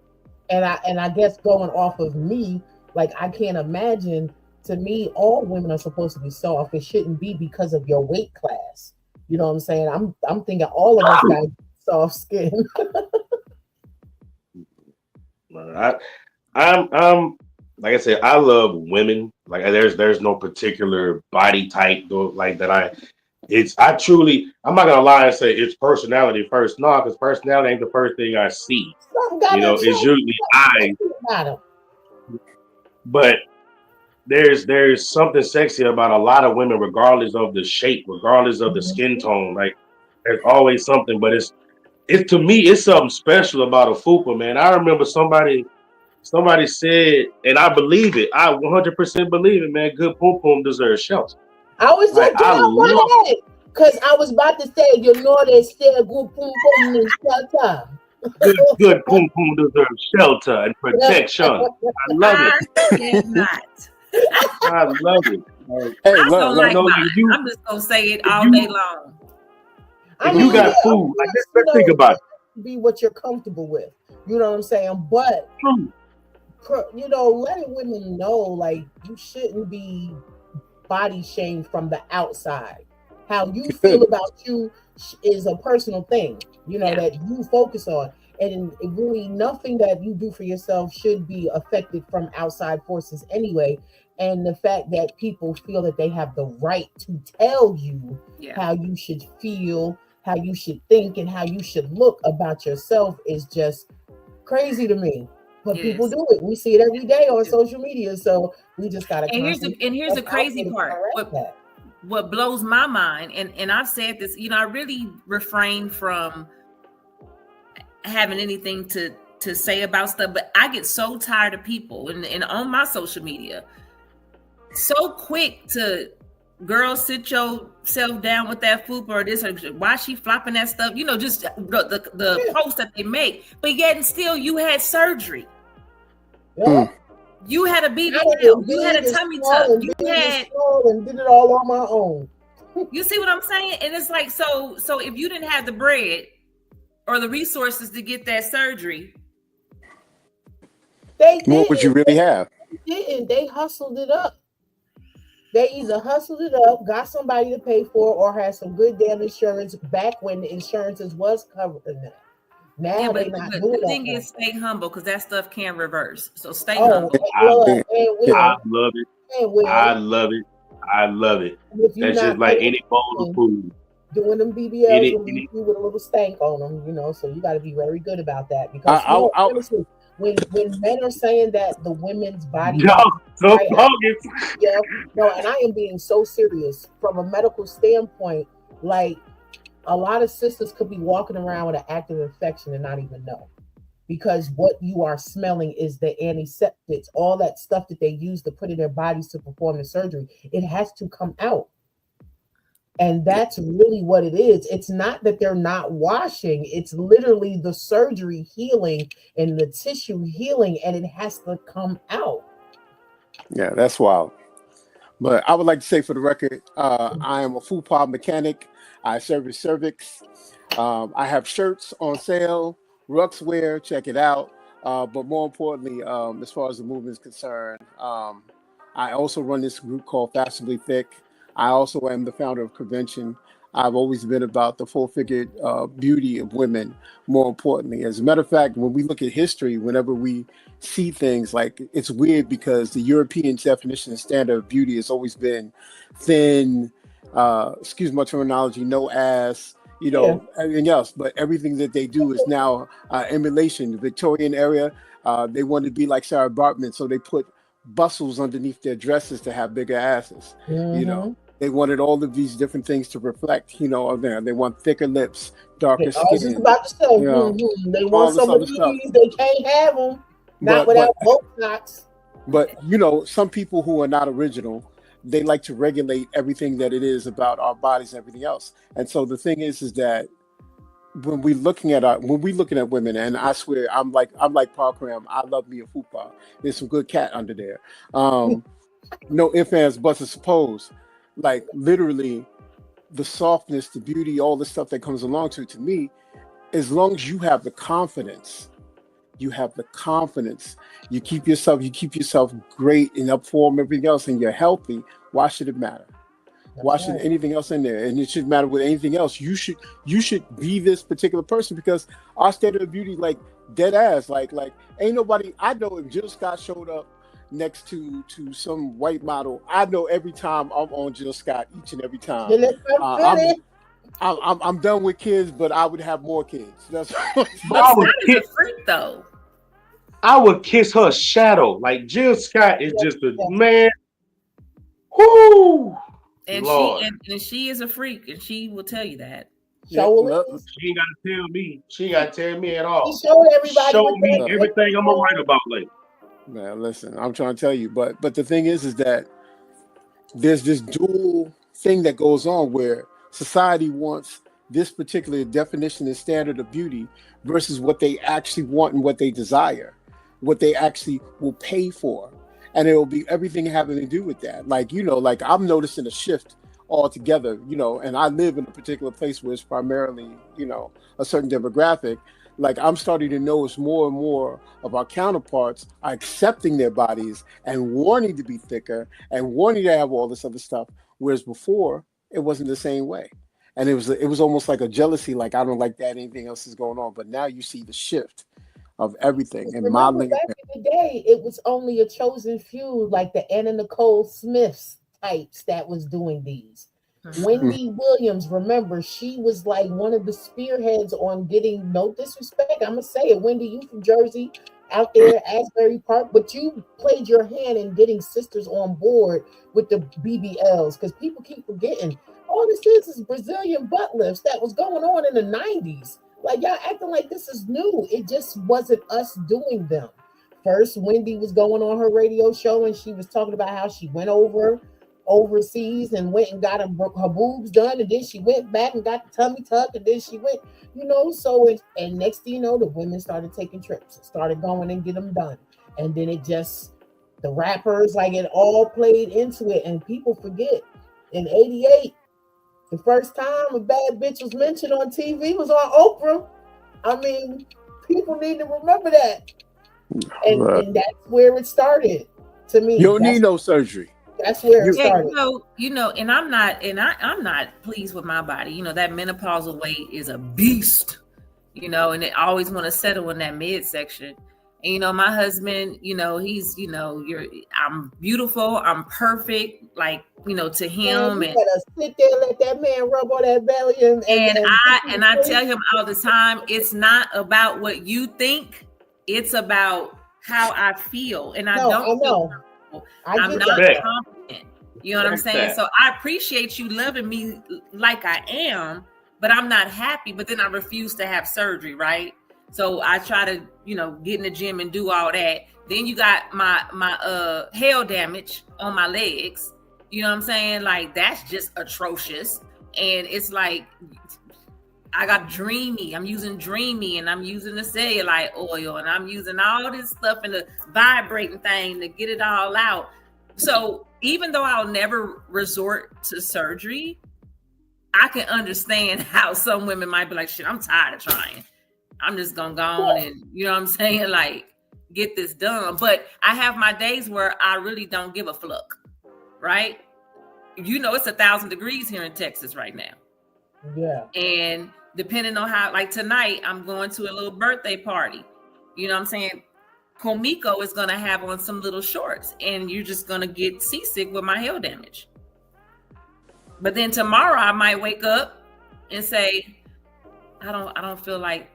And I guess going off of me, like, I can't imagine. To me, all women are supposed to be soft. It shouldn't be because of your weight class. You know what I'm saying? I'm thinking all of us got soft skin. I'm like I said, I love women. Like, there's no particular body type though, like that. I'm not gonna lie and say it's personality first. No, because personality ain't the first thing I see. You know, it's usually eyes. But there's something sexy about a lot of women, regardless of the shape, regardless of the skin tone. Like, there's always something, but it's to me, it's something special about a fupa, man. I remember somebody said, and I believe it. I 100% believe it, man. Good poom poom deserves shelter. I was just because I was about to say, you know, they said good poom poom in shelter. Good poom poom deserves shelter and protection. I love it. I love it. Hey, I'm just gonna say it all day long. You got food. Like, let's think about it. Be what you're comfortable with. You know what I'm saying? But you know, letting women know, like, you shouldn't be body shamed from the outside. How you feel about you is a personal thing, you know, that you focus on. And really nothing that you do for yourself should be affected from outside forces anyway. And the fact that people feel that they have the right to tell you how you should feel, how you should think, and how you should look about yourself is just crazy to me. But people do it. We see it every day on social media. So we just gotta. And here's the crazy part. What blows my mind, and I've said this, you know, I really refrain from having anything to say about stuff, but I get so tired of people and on my social media so quick to, girl, sit yourself down with that fupa or this, or why she flopping that stuff, just the post that they make, but yet and still you had surgery. Yeah. You had a BBL, you had a tummy tuck, you had, and did it all on my own. You see what I'm saying? And it's like, so if you didn't have the bread or the resources to get that surgery, what would you really have? They hustled it up. They either hustled it up, got somebody to pay for, or had some good damn insurance back when the insurances was covering that. Now they're not doing that. The thing is, stay humble, because that stuff can reverse. So stay humble. I love it. I love it. I love it. That's just like any bowl of food. Doing them BBLs will leave you with a little stank on them, so you got to be very good about that. Because honestly, when men are saying that the women's body, and I am being so serious from a medical standpoint, like a lot of sisters could be walking around with an active infection and not even know, because what you are smelling is the antiseptics, all that stuff that they use to put in their bodies to perform the surgery. It has to come out. And that's really what it is. It's not that they're not washing. It's literally the surgery healing and the tissue healing, and it has to come out. Yeah, that's wild. But I would like to say for the record, I am a FUPA mechanic. I service cervix. I have shirts on sale, Ruxwear, check it out. But more importantly, as far as the movement is concerned, I also run this group called Fashionably Thick. I also am the founder of Convention. I've always been about the full-figured beauty of women, more importantly. As a matter of fact, when we look at history, whenever we see things, like, it's weird because the European definition and standard of beauty has always been thin, excuse my terminology, no ass, everything else. But everything that they do is now emulation. The Victorian era, they wanted to be like Sarah Bartman, so they put bustles underneath their dresses to have bigger asses. They wanted all of these different things to reflect, they want thicker lips, darker skin. I was just about to say, they want some of these, stuff. They can't have them, without Botox. But, some people who are not original, they like to regulate everything that it is about our bodies and everything else. And so the thing is that when we're looking at women, and I swear I'm like Parkram, I love me a fupa. There's some good cat under there. No ifs, ands, buts, or suppose. Like, literally, the softness, the beauty, all the stuff that comes along to me, as long as you have the confidence, you keep yourself great and up form, everything else, and you're healthy. Why should it matter? Why should anything else in there? And it shouldn't matter with anything else. You should be this particular person, because our standard of beauty, like, dead ass, like ain't nobody. I know if Jill Scott showed up next to some white model, I know every time I'm on Jill Scott, each and every time. I'm done with kids, but I would have more kids. That's I would kiss a freak, though. I would kiss her shadow. Like, Jill Scott is just a man. Whoo! And she is a freak, and she will tell you that. She ain't gotta tell me. She ain't gotta tell me at all. She showed everybody. Show me everything I'm gonna write about later. Man, listen, I'm trying to tell you, but the thing is that there's this dual thing that goes on where society wants this particular definition and standard of beauty versus what they actually want and what they desire, what they actually will pay for. And it will be everything having to do with that. Like, like, I'm noticing a shift altogether, and I live in a particular place where it's primarily, a certain demographic. Like, I'm starting to notice more and more of our counterparts are accepting their bodies and wanting to be thicker and wanting to have all this other stuff. Whereas before, it wasn't the same way. And it was almost like a jealousy, like, I don't like that, anything else is going on. But now you see the shift of everything and modeling. Back in the day, it was only a chosen few, like the Anna Nicole Smiths types, that was doing these. Wendy Williams, remember, she was like one of the spearheads on getting, no disrespect, I'm gonna say it, Wendy, you from Jersey, out there, Asbury Park, but you played your hand in getting sisters on board with the BBLs, because people keep forgetting, all this is Brazilian butt lifts that was going on in the 90s. Like, y'all acting like this is new. It just wasn't us doing them. first Wendy was going on her radio show and she was talking about how she went overseas and went and got her boobs done, and then she went back and got the tummy tuck, and then she went, and next thing you know, the women started taking trips, started going and get them done, and then the rappers, like, it all played into it, and people forget. In '88, the first time a bad bitch was mentioned on TV was on Oprah. I mean, people need to remember that, and that's where it started. To me, you don't need no surgery. That's where it started. And I'm not pleased with my body. that menopausal weight is a beast. And they always want to settle in that midsection. And my husband, he's, I'm beautiful, I'm perfect, like, to him. Man, you gotta sit there and let that man rub on that belly. And I tell him all the time, it's not about what you think, it's about how I feel. And I don't know. I'm not confident. You know what I'm saying? So I appreciate you loving me like I am, but I'm not happy. But then I refuse to have surgery, right? So I try to, get in the gym and do all that. Then you got my hair damage on my legs. You know what I'm saying? Like, that's just atrocious. And it's like, I got Dreamy. I'm using Dreamy, and I'm using the cellulite oil, and I'm using all this stuff and the vibrating thing to get it all out. So even though I'll never resort to surgery, I can understand how some women might be like, shit, I'm tired of trying. I'm just gonna go on and, you know what I'm saying, like, get this done. But I have my days where I really don't give a fuck, right? It's 1,000 degrees here in Texas right now. Yeah. And depending on how, like tonight, I'm going to a little birthday party. You know what I'm saying? Komiko is going to have on some little shorts, and you're just going to get seasick with my hair damage. But then tomorrow I might wake up and say, I don't feel like,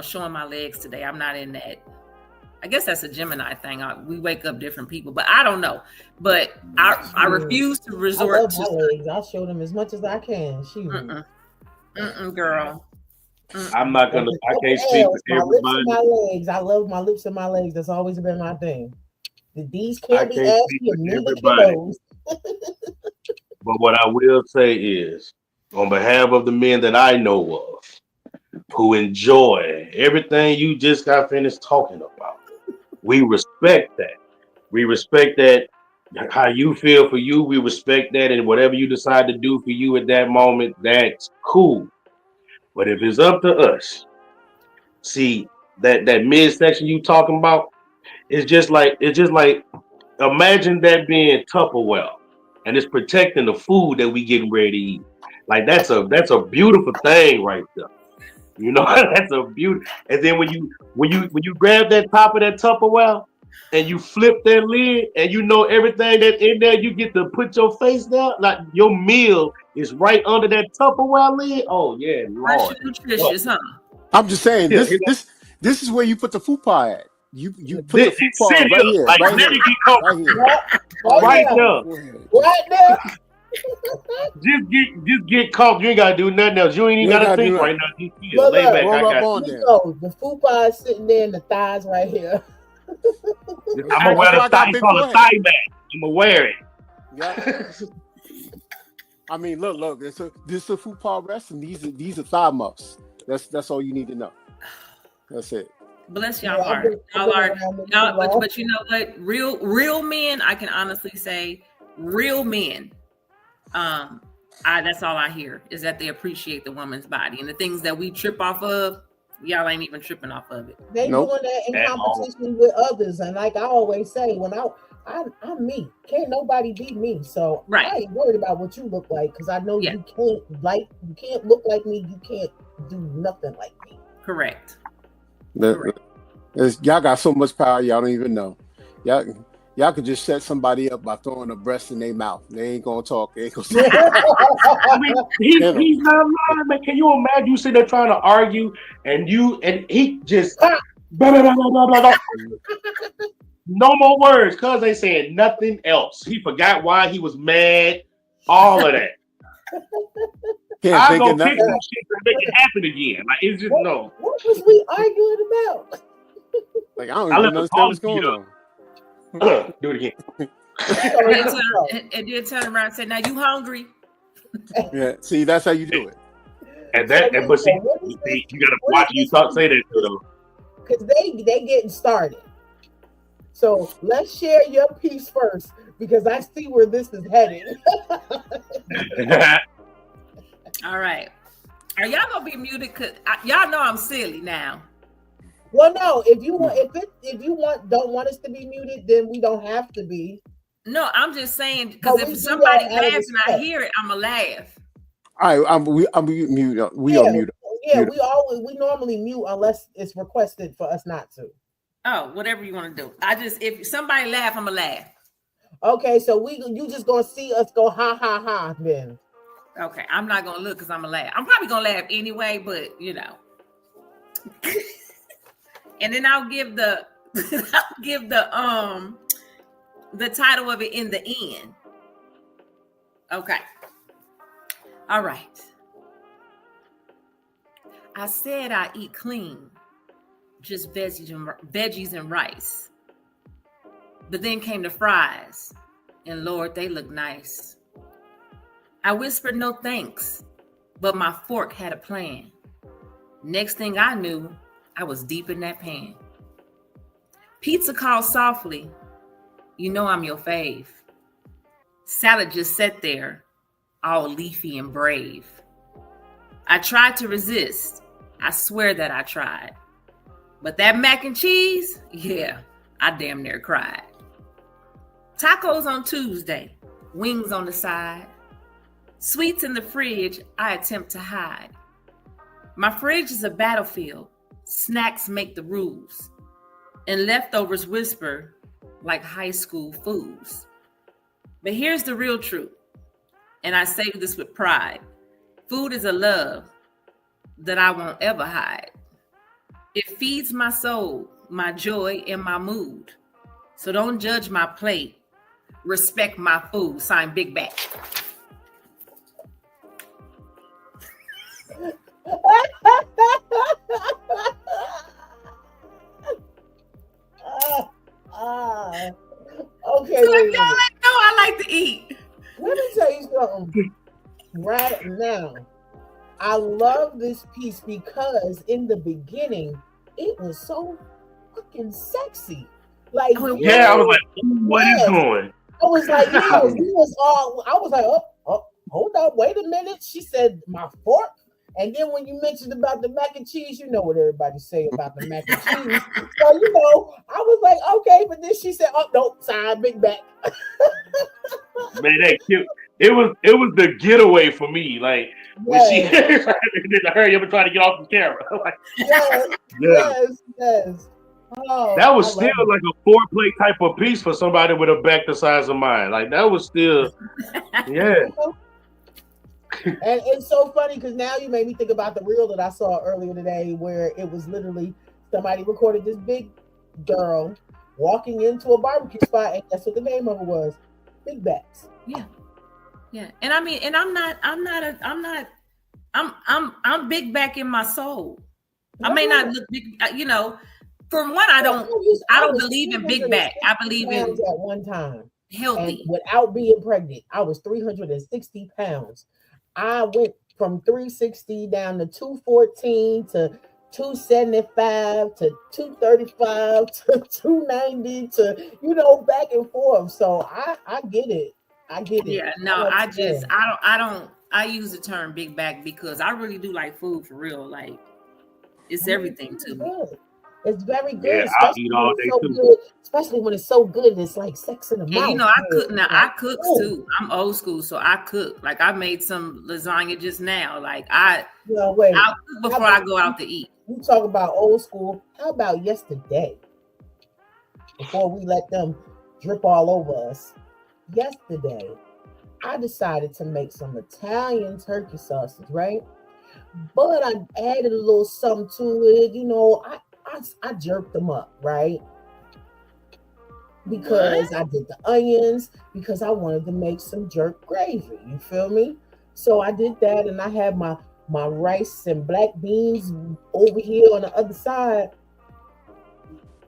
showing my legs today. I'm not in that. I guess that's a Gemini thing. We wake up different people, but I don't know. But I refuse to resort to my legs. I show them as much as I can. Girl. I'm not gonna. I can't speak for everybody. My legs. I love my lips and my legs. That's always been my thing. These can't be ashy, and neither can those. But what I will say is, on behalf of the men that I know of, who enjoy everything you just got finished talking about, we respect that. We respect that. How you feel for you, we respect that, and whatever you decide to do for you at that moment, that's cool. But if it's up to us, see that midsection you talking about, it's just like imagine that being Tupperware, and it's protecting the food that we getting ready to eat. Like, that's a beautiful thing right there. That's a beauty. And then when you grab that top of that Tupperware and you flip that lid, and everything that's in there, you get to put your face there. Like, your meal is right under that Tupperware lid. Oh yeah, Lord. Nutritious, huh? I'm just saying, this is where you put the fupa at. You put the fupa right here, like, right here, right here. Right there. Just get caught. You ain't gotta do nothing else. You ain't even gotta think right now. Just lay back. I got you. The fupa is sitting there, and the thighs right here. I'm gonna wear the thigh. It's called a thigh mat. I'm gonna wear it. Yeah. I mean, look. This is a fupa rest, and these are thigh muffs. That's all you need to know. That's it. Bless y'all heart. Y'all, but you know what? Real men, I can honestly say, real men. That's all I hear is that they appreciate the woman's body, and the things that we trip off of, y'all ain't even tripping off of it. They doing that in competition with others, and like I always say, when I'm me, can't nobody beat me. So I ain't worried about what you look like, because I know you can't look like me. You can't do nothing like me. Correct. Y'all got so much power, y'all don't even know. Y'all could just set somebody up by throwing a breast in their mouth. They ain't gonna talk. They ain't gonna say. He's not lying, man. Can you imagine you sitting there trying to argue, and he just blah, blah, blah, blah, blah, blah. No more words, cuz they saying nothing else. He forgot why he was mad. All of that. I'm gonna pick some shit to make it happen again. Like, it's just no. What was we arguing about? Like I don't I even left the understand what's coffee going on. up. Do it again. And then turn around and say, "Now you hungry?" Yeah, see, that's how you do it. And So, but see, what is this? you gotta What watch is you this? talk, say that to them. Because they getting started. So let's share your piece first because I see where this is heading. All right. Are y'all gonna be muted? Cause y'all know I'm silly now. Well, no, if you don't want us to be muted, then we don't have to be. No, I'm just saying because But we if do somebody that out of laughs and I respect. hear it, I'ma laugh. All right, we mute. We Yeah, are mute. yeah, Mute. we normally mute unless it's requested for us not to. Oh, whatever you want to do. If somebody laugh, I'ma laugh. Okay, so you just gonna see us go ha ha ha then. Okay, I'm not gonna look because I'm gonna laugh. I'm probably gonna laugh anyway, but you know. And then I'll give the the title of it in the end. Okay. All right. I said I eat clean, just veggies and rice. But then came the fries, and Lord, they look nice. I whispered no thanks, but my fork had a plan. Next thing I knew, I was deep in that pan. Pizza called softly, you know I'm your fave. Salad just sat there, all leafy and brave. I tried to resist, I swear that I tried. But that mac and cheese, yeah, I damn near cried. Tacos on Tuesday, wings on the side. Sweets in the fridge, I attempt to hide. My fridge is a battlefield. Snacks make the rules. And leftovers whisper like high school fools. But here's the real truth. And I say this with pride. Food is a love that I won't ever hide. It feeds my soul, my joy, and my mood. So don't judge my plate. Respect my food. Signed, Big Back. Okay, So if y'all know I like to eat. let me tell you something right now. I love this piece because in the beginning it was so fucking sexy. Like, Yeah, I was like, what is going? I was like, I was like, oh, hold up, wait a minute. She said my fork. And then when you mentioned about the mac and cheese, you know what everybody say about the mac and cheese. So, I was like, okay, but then she said, oh, no, sorry, Big Back. Man, that cute. It was the getaway for me. Like when she hurry up and try to get off the camera. Like, yes. Oh, that was still like a foreplay type of piece for somebody with a back the size of mine. Like that was still, yeah. And it's so funny because now you made me think about the reel that I saw earlier today where it was literally somebody recorded this big girl walking into a barbecue spot, and that's what the name of it was, Big Backs. Yeah. And I mean, and I'm big back in my soul. I may not look big, from one, I don't believe in big back. I believe in at one time healthy. and without being pregnant. I was 360 pounds. I went from 360 down to 214 to 275 to 235 to 290 to back and forth. So I get it. Yeah, no, I use the term big back because I really do like food for real. Like it's everything to me. It's very good. Yeah, I'll eat all day too. Good, especially when it's so good. It's like sex in the mouth. I cook too. I'm old school, so I cook. Like I made some lasagna just now. Like I'll cook before I go out to eat. You talk about old school. How about yesterday? Before we let them drip all over us. Yesterday, I decided to make some Italian turkey sausage, right? But I added a little something to it. I jerked them up, right? Because I did the onions, because I wanted to make some jerk gravy. You feel me? So I did that, and I had my rice and black beans over here on the other side.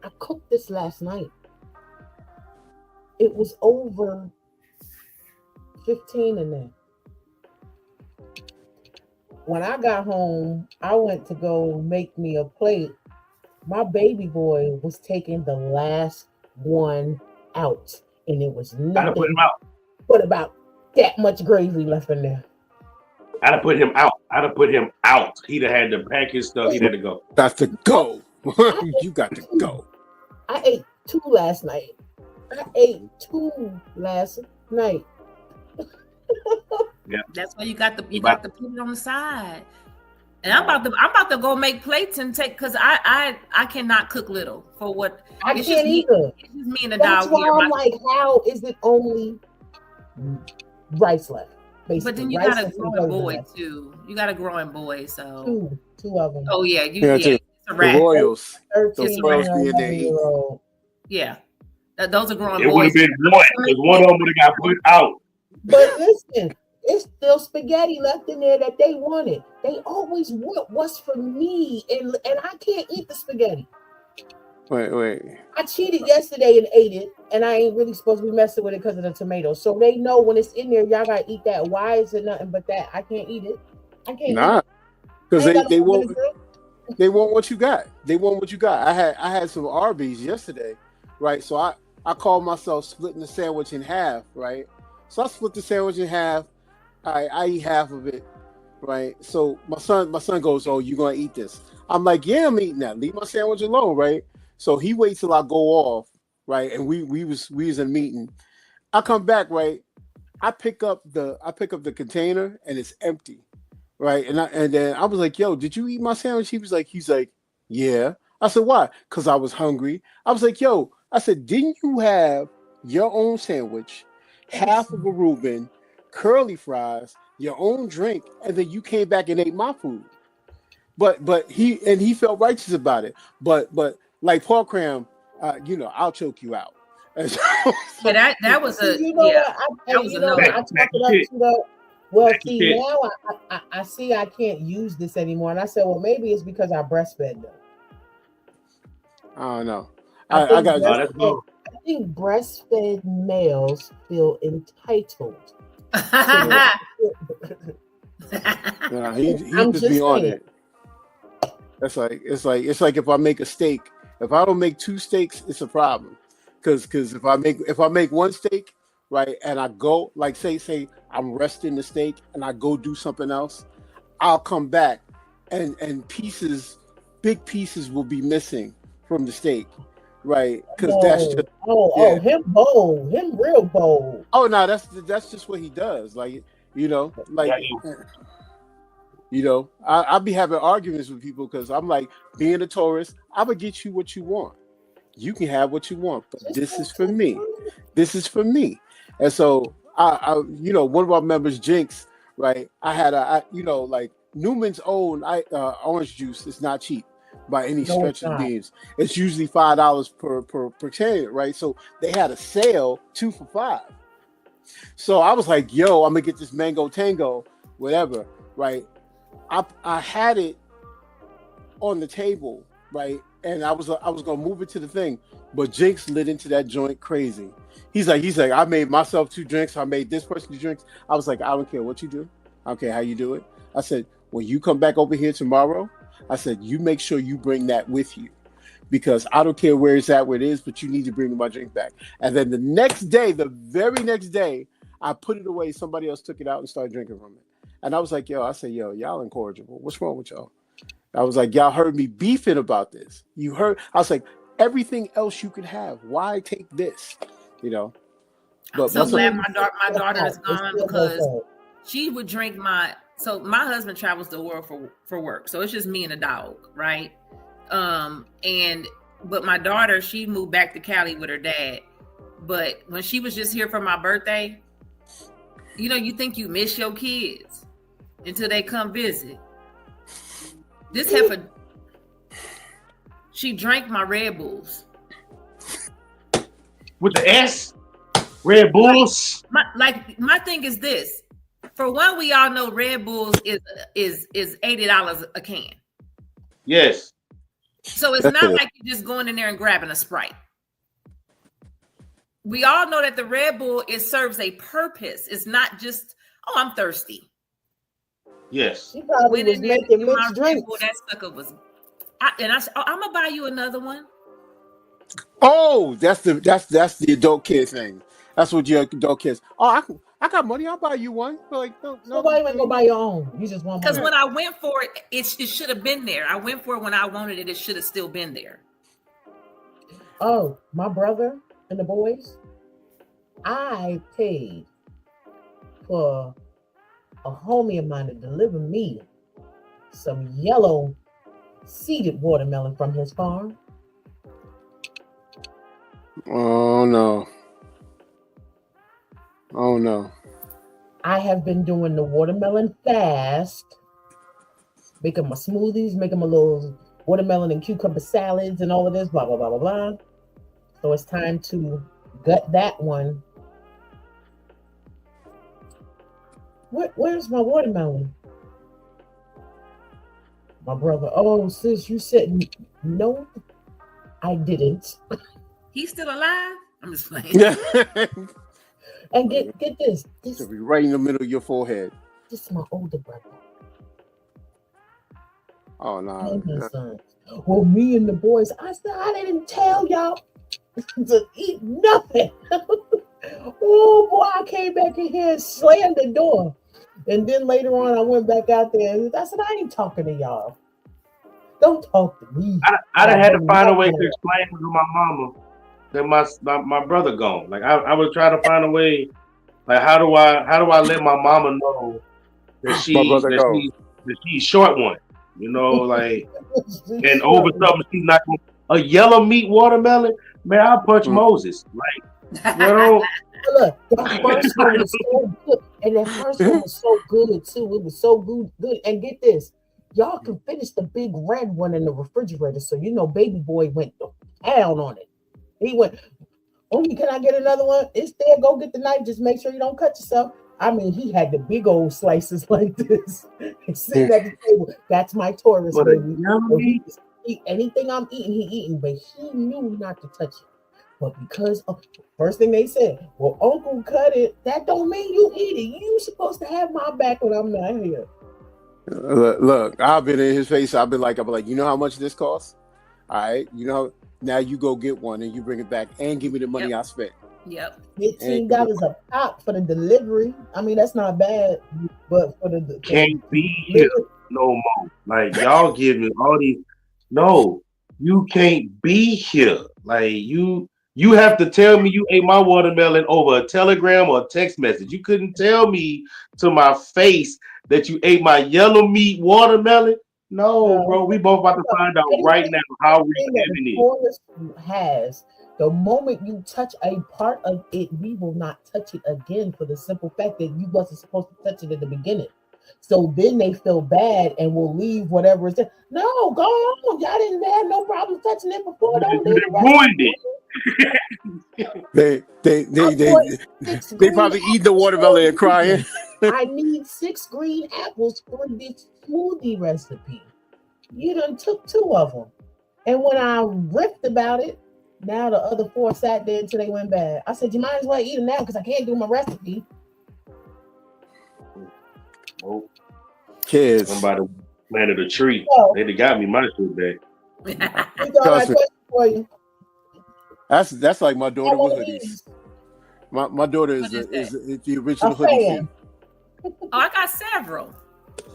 I cooked this last night. It was over 15 in there. When I got home, I went to go make me a plate. My baby boy was taking the last one out, and it was I'd have put him nothing out. but about that much gravy left in there. I'd have put him out. I'd have put him out. He'd have had to pack his stuff. He'd had to go. Got to go. You got to go. I ate two last night. That's why you got to put it on the side. And I'm about to go make plates and take, because I cannot cook little for what I can't either. It's just me and the That's dog why here. I'm like, how is it only rice left? Basically. But then you Rice got a and some growing flavor boy left. too. You got a growing boy, so Two of them. oh yeah, Yeah, it's a the wrap. Royals. 13 Those Royals and being there 11-year-old. Yeah, those are growing It would boys. have been one because one of them would have got put out. But listen, it's still spaghetti left in there that they wanted. They always want what's for me, and I can't eat the spaghetti. Wait. I cheated yesterday and ate it, and I ain't really supposed to be messing with it because of the tomatoes. So they know when it's in there, y'all gotta eat that. Why is it nothing but that? I can't eat it. I can't. Nah, eat it. because I ain't got they no won't. vinegar. They want what you got. They want what you got. I had some Arby's yesterday, right? So I called myself splitting the sandwich in half, right? So I split the sandwich in half. I eat half of it, right? So my son goes, "Oh, you gonna eat this?" I'm like, "Yeah, I'm eating that. Leave my sandwich alone, right?" So he waits till I go off, right? And we was in a meeting. I come back, right? I pick up the container and it's empty. Right. And then I was like, "Yo, did you eat my sandwich?" He's like, "Yeah." I said, "Why?" Because I was hungry. I was like, "Yo," I said, "Didn't you have your own sandwich, half of a Reuben, curly fries, your own drink, and then you came back and ate my food?" But he felt righteous about it. But like Paul Cram, I'll choke you out. And so, Yeah, that was a You know yeah. what? That was You a know no. what? I talked it up to the. Well, Back to see, shit. now I see I can't use this anymore, and I said, well, maybe it's because I breastfed them. I don't know. I I think got Oh, that's cool. I think breastfed males feel entitled. he I'm just just be on saying. it. That's it's like if I make a steak, if I don't make two steaks, it's a problem. Because if I make one steak, right, and I go like say I'm resting the steak and I go do something else, I'll come back and big pieces will be missing from the steak, right? Because that's just Him bold, him real bold. oh no, that's just what he does. Like I'll be having arguments with people because I'm like, being a Taurus, I'm gonna get you what you want. You can have what you want, but this is for me. This is for me. And so I one of our members, Jinx, right? I had like Newman's own orange juice is not cheap by any No, stretch it's of the not. means. It's usually $5 per can, right? So they had a sale 2 for $5. So I was like, yo, I'm gonna get this mango tango, whatever, right? I had it on the table, right? And I was gonna move it to the thing, but Jinx lit into that joint crazy. He's like, I made myself 2 drinks. I made this person 2 drinks. I was like, I don't care what you do. I don't care how you do it. I said, when you come back over here tomorrow, I said, you make sure you bring that with you, because I don't care where it's at, where it is, but you need to bring my drink back. And then the very next day, I put it away. Somebody else took it out and started drinking from it. And I was like, yo, y'all incorrigible. What's wrong with y'all? I was like, y'all heard me beefing about this. You heard, I was like, everything else you could have. Why take this? I'm so glad my daughter is gone, because she would drink my husband travels the world for work. So it's just me and a dog, right? But my daughter, she moved back to Cali with her dad. But when she was just here for my birthday, you think you miss your kids until they come visit. This heifer, she drank my Red Bulls. With the S? Red Bulls? My thing is this. For one, we all know Red Bulls is $80 a can. Yes. So it's not like you're just going in there and grabbing a Sprite. We all know that the Red Bull, it serves a purpose. It's not just, oh, I'm thirsty. Yes. She probably was making mixed drinks. Bull, that sucker was, I said, oh, I'm gonna buy you another one. Oh, that's the adult kid thing. That's what your adult kids. Oh, I got money. I'll buy you one. Like, no, why you ain't go buy your own? You just want. Because when I went for it, it should have been there. I went for it when I wanted it. It should have still been there. Oh, my brother and the boys. I paid for a homie of mine to deliver me some yellow seeded watermelon from his farm. Oh no. Oh no. I have been doing the watermelon fast, making my smoothies, making my little watermelon and cucumber salads and all of this, blah, blah, blah, blah, blah. So it's time to gut that one. Where's my watermelon? My brother, oh, sis, you said no, I didn't. He's still alive? I'm just playing. Yeah. And get this. This should be right in the middle of your forehead. This is my older brother. Oh no. Well, me and the boys, I said I didn't tell y'all to eat nothing. Oh boy, I came back in here and slammed the door. And then later on, I went back out there and I said, I ain't talking to y'all. Don't talk to me. I had to find a way to explain to my mama that my brother gone. Like I was trying to find a way. Like how do I let my mama know that she's short one? You know, like and over something she's not a yellow meat watermelon. Man, I punch Moses. Like you know. Look, that first one was so good, and that first one was so good too. It was so good. And get this, y'all can finish the big red one in the refrigerator. So you know, baby boy went down on it. He went, "Oh, can I get another one? It's there. Go get the knife. Just make sure you don't cut yourself." I mean, he had the big old slices like this, sitting at the table. That's my Taurus, baby. So he eat anything I'm eating, he eating, but he knew not to touch it. But because of first thing they said, well, Uncle cut it, that don't mean you eat it. You supposed to have my back when I'm not here. Look, I've been in his face. I've been like, you know how much this costs? All right, you know, now you go get one and you bring it back and give me the money I spent. Yep. $15 a pop for the delivery. I mean, that's not bad, but for the can't be here no more. Like y'all give me all these. No, you can't be here. Like you have to tell me you ate my watermelon over a telegram or a text message. You couldn't tell me to my face that you ate my yellow meat watermelon. No, bro, we both about to find out right now how we living it. Has the moment you touch a part of it, we will not touch it again for the simple fact that you wasn't supposed to touch it at the beginning. So then they feel bad and will leave whatever is there. No, go on. Y'all didn't have no problem touching it before. Don't do the ruined it. They probably eat the watermelon and crying. I need 6 green apples for this smoothie recipe. You done took 2 of them. And when I riffed about it, now the other 4 sat there until they went bad. I said, you might as well eat them now because I can't do my recipe. Oh, kids. Somebody planted a tree. They got me my shit back. For you. That's like my daughter with hoodies. My daughter is the original hoodie fan. Oh, I got several.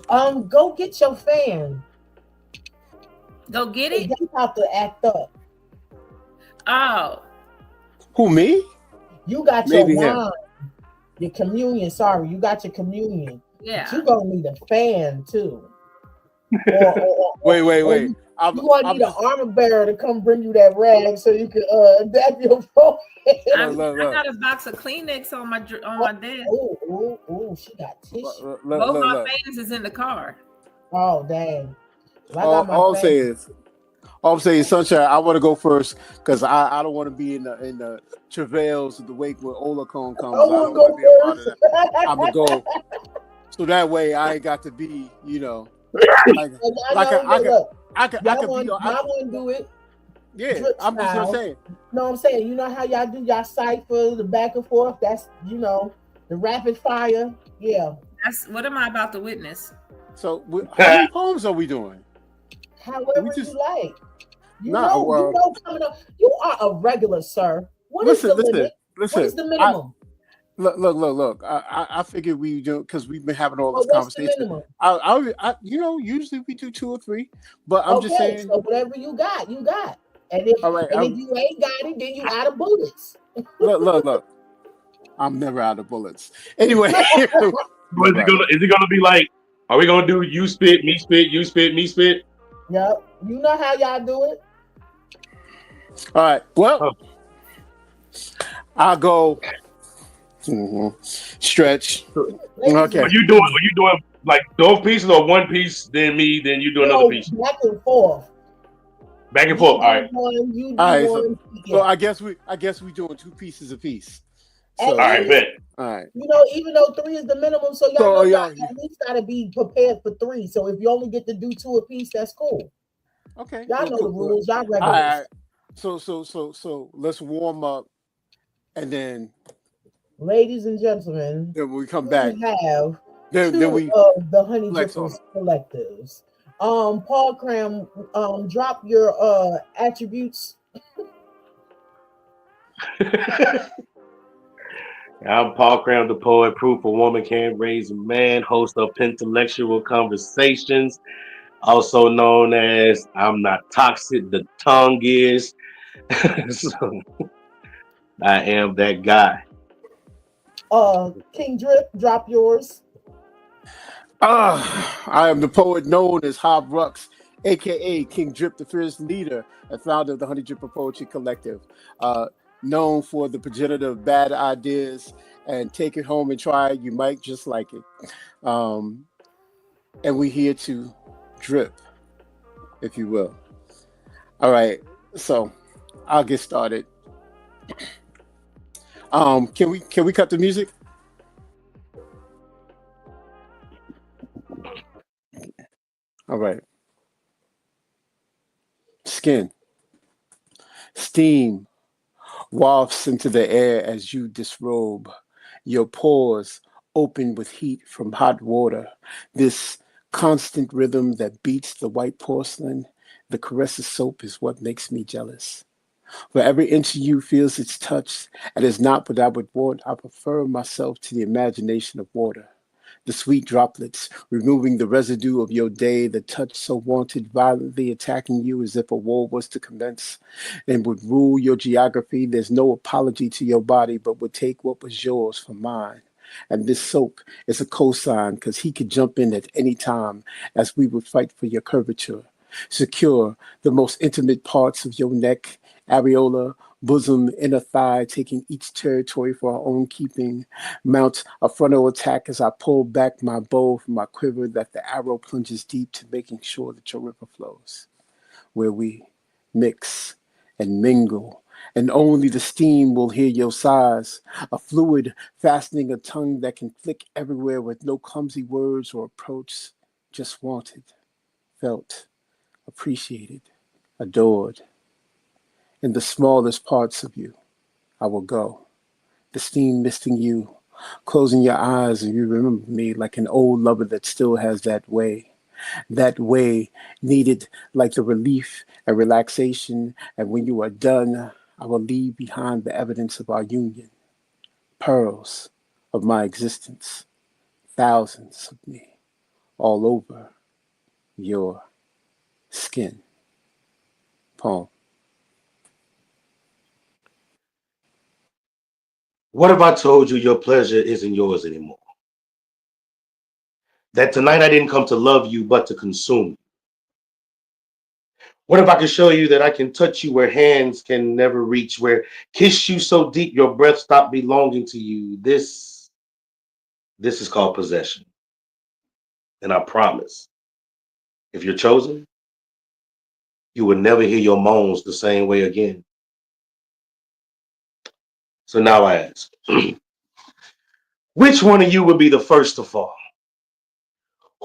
Go get your fan. Go get it. They about to act up. Oh. Who, me? You got your wine. Your communion. Sorry, you got your communion. Yeah. But you gonna need a fan too. Wait. You gonna need an armor bearer to come bring you that rag so you can dab your phone. I got a box of Kleenex on my desk. Oh, she got tissue. Both my fans is in the car. Oh, dang. All I'm saying, Sunshine, I want to go first because I don't want to be in the travails of the wake when Olacone comes. I don't want to be a part of that. I'm gonna go so that way I ain't got to be, you know, I could be. Y'all want to do it Yeah, drip I'm just gonna style. say. Know what I'm saying? You know how y'all do y'all cipher, the back and forth? That's, the rapid fire. Yeah. That's what am I about to witness? So, how many poems are we doing? We However you just like. nah. Well, Coming up. You are a regular, sir. What is the listen, limit? listen, What is listen. the I minimum? look. I figured we do because we've been having all this Or what's the conversation. minimum? Usually we do 2 or 3, but I'm just Okay, saying. so whatever you got, you got. And if All right, and if you ain't got it, then you out of bullets. look. I'm never out of bullets. Anyway, What is it gonna? Is it gonna be like? Are we gonna do you spit, me spit, you spit, me spit? Yep. You know how y'all do it. all right. Well, Oh. I'll go. Stretch. Ladies Okay. and Are you doing like both pieces or one piece, then me, then you do another piece? back and forth. Back and Me forth. All do right. one, you All do right. one. So Yeah. I guess we doing 2 pieces a piece. At So All right, least, bet. all right. even though 3 is the minimum, so y'all So know y'all yeah. at least gotta be prepared for 3. So if you only get to do 2 a piece, that's cool. Okay. Y'all Well, know the cool. rules. Y'all All regulars. right. So let's warm up, and Ladies and gentlemen, then when we come back, we have then 2 we of the Honey flex on Drippers collectives. Paul Cram, drop your attributes. I'm Paul Cram, the poet, proof a woman can't raise a man, host of Intellectual Conversations, also known as I'm Not Toxic, the tongue is. So, I am that guy. King Drip, drop yours. I am the poet known as Hob Rux, aka King Drip, the fierce leader and founder of the Honey Dripper Poetry Collective. Uh, Known for the progenitor of bad ideas and take it home and try it. You might just like it. Um, and we're here to drip, if you will. All right, so I'll get started. Can we cut the music? All right. Skin, steam wafts into the air as you disrobe. Your pores open with heat from hot water. This constant rhythm that beats the white porcelain, the caress of soap is what makes me jealous. For every inch of you feels its touch, and is not what I would want. I prefer myself to the imagination of water. The sweet droplets, removing the residue of your day, the touch so wanted, violently attacking you as if a war was to commence, and would rule your geography. There's no apology to your body, but would take what was yours from mine. And this soap is a cosign because he could jump in at any time as we would fight for your curvature. Secure the most intimate parts of your neck, areola, bosom, inner thigh, taking each territory for our own keeping. Mount a frontal attack as I pull back my bow from my quiver that the arrow plunges deep to making sure that your river flows, where we mix and mingle, and only the steam will hear your sighs, a fluid fastening a tongue that can flick everywhere with no clumsy words or approach, just wanted, felt, appreciated, adored. In the smallest parts of you, I will go. The steam misting you, closing your eyes, and you remember me like an old lover that still has that way needed like the relief and relaxation. And when you are done, I will leave behind the evidence of our union, pearls of my existence, thousands of me, all over your skin. Poem. What if I told you your pleasure isn't yours anymore? That tonight I didn't come to love you, but to consume you. What if I could show you that I can touch you where hands can never reach, where kiss you so deep your breath stopped belonging to you? This is called possession. And I promise, if you're chosen, you will never hear your moans the same way again. So now I ask, which one of you would be the first to fall?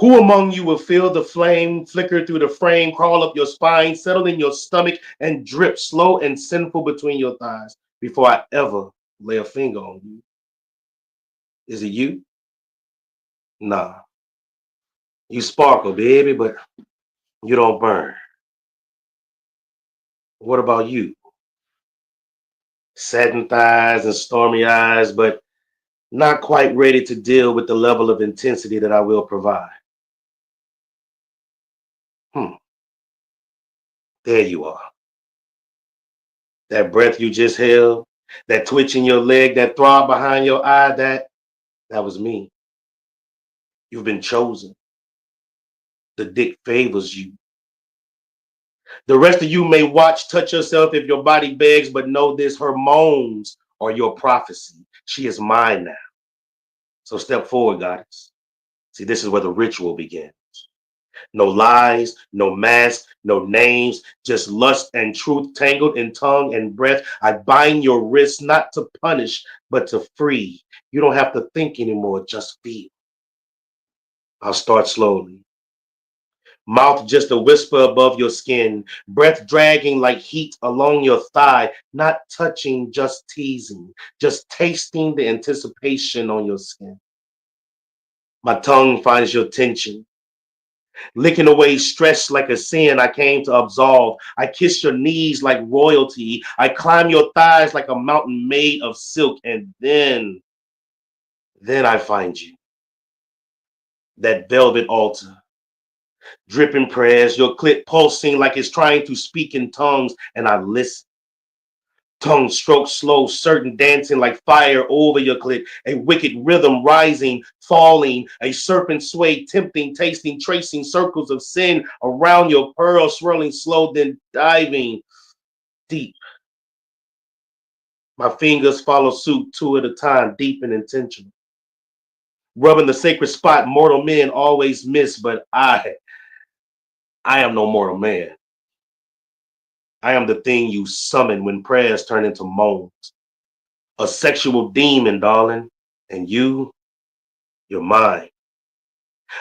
Who among you will feel the flame flicker through the frame, crawl up your spine, settle in your stomach, and drip slow and sinful between your thighs before I ever lay a finger on you? Is it you? Nah. You sparkle, baby, but you don't burn. What about you? Satin thighs and stormy eyes, but not quite ready to deal with the level of intensity that I will provide. Hmm. There you are. That breath you just held, that twitch in your leg, that throb behind your eye, that was me. You've been chosen. The dick favors you. The rest of you may watch, touch yourself if your body begs, but know this, her moans are your prophecy. She is mine now. So step forward, goddess. See, this is where the ritual begins. No lies, no masks, no names, just lust and truth tangled in tongue and breath. I bind your wrists not to punish, but to free. You don't have to think anymore, just feel. I'll start slowly. Mouth just a whisper above your skin, breath dragging like heat along your thigh, not touching, just teasing, just tasting the anticipation on your skin. My tongue finds your tension, licking away stress like a sin I came to absolve. I kiss your knees like royalty. I climb your thighs like a mountain made of silk. And then I find you, that velvet altar, dripping prayers, your clit pulsing like it's trying to speak in tongues. And I listen. Tongue stroke slow, certain dancing like fire over your clit, a wicked rhythm rising, falling, a serpent sway, tempting, tasting, tracing circles of sin around your pearl, swirling slow, then diving deep. My fingers follow suit, two at a time, deep and intentional. Rubbing the sacred spot mortal men always miss, but I am no mortal man. I am the thing you summon when prayers turn into moans. A sexual demon, darling, and you're mine.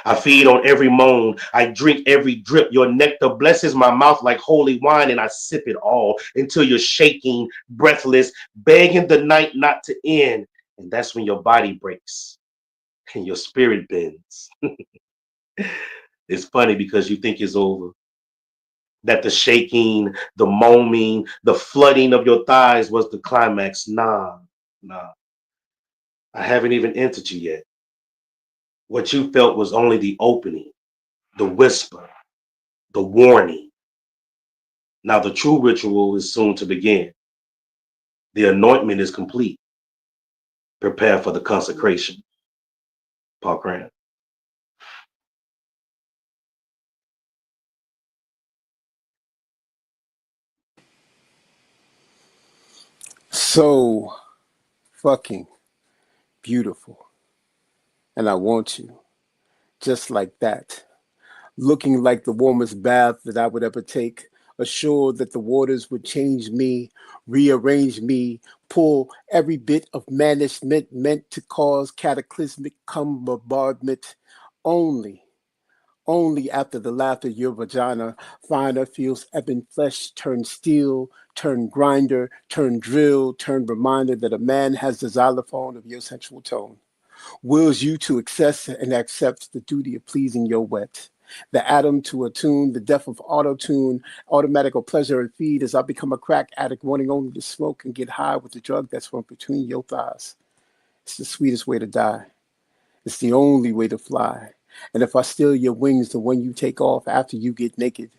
I feed on every moan. I drink every drip. Your nectar blesses my mouth like holy wine, and I sip it all until you're shaking, breathless, begging the night not to end. And that's when your body breaks and your spirit bends. It's funny because you think it's over. That the shaking, the moaning, the flooding of your thighs was the climax. Nah. I haven't even entered you yet. What you felt was only the opening, the whisper, the warning. Now the true ritual is soon to begin. The anointment is complete. Prepare for the consecration. Paul Cram. So fucking beautiful. And I want you just like that. Looking like the warmest bath that I would ever take, assured that the waters would change me, rearrange me, pull every bit of management meant to cause cataclysmic bombardment. Only, only after the laughter your vagina finer feels ebon flesh turn steel, turn grinder, turn drill, turn reminder that a man has the xylophone of your sensual tone wills you to excess and accepts the duty of pleasing your wet. The atom to attune, the death of auto-tune, automatic or pleasure and feed as I become a crack addict wanting only to smoke and get high with the drug that's from between your thighs. It's the sweetest way to die. It's the only way to fly. And if I steal your wings, the one you take off after you get naked,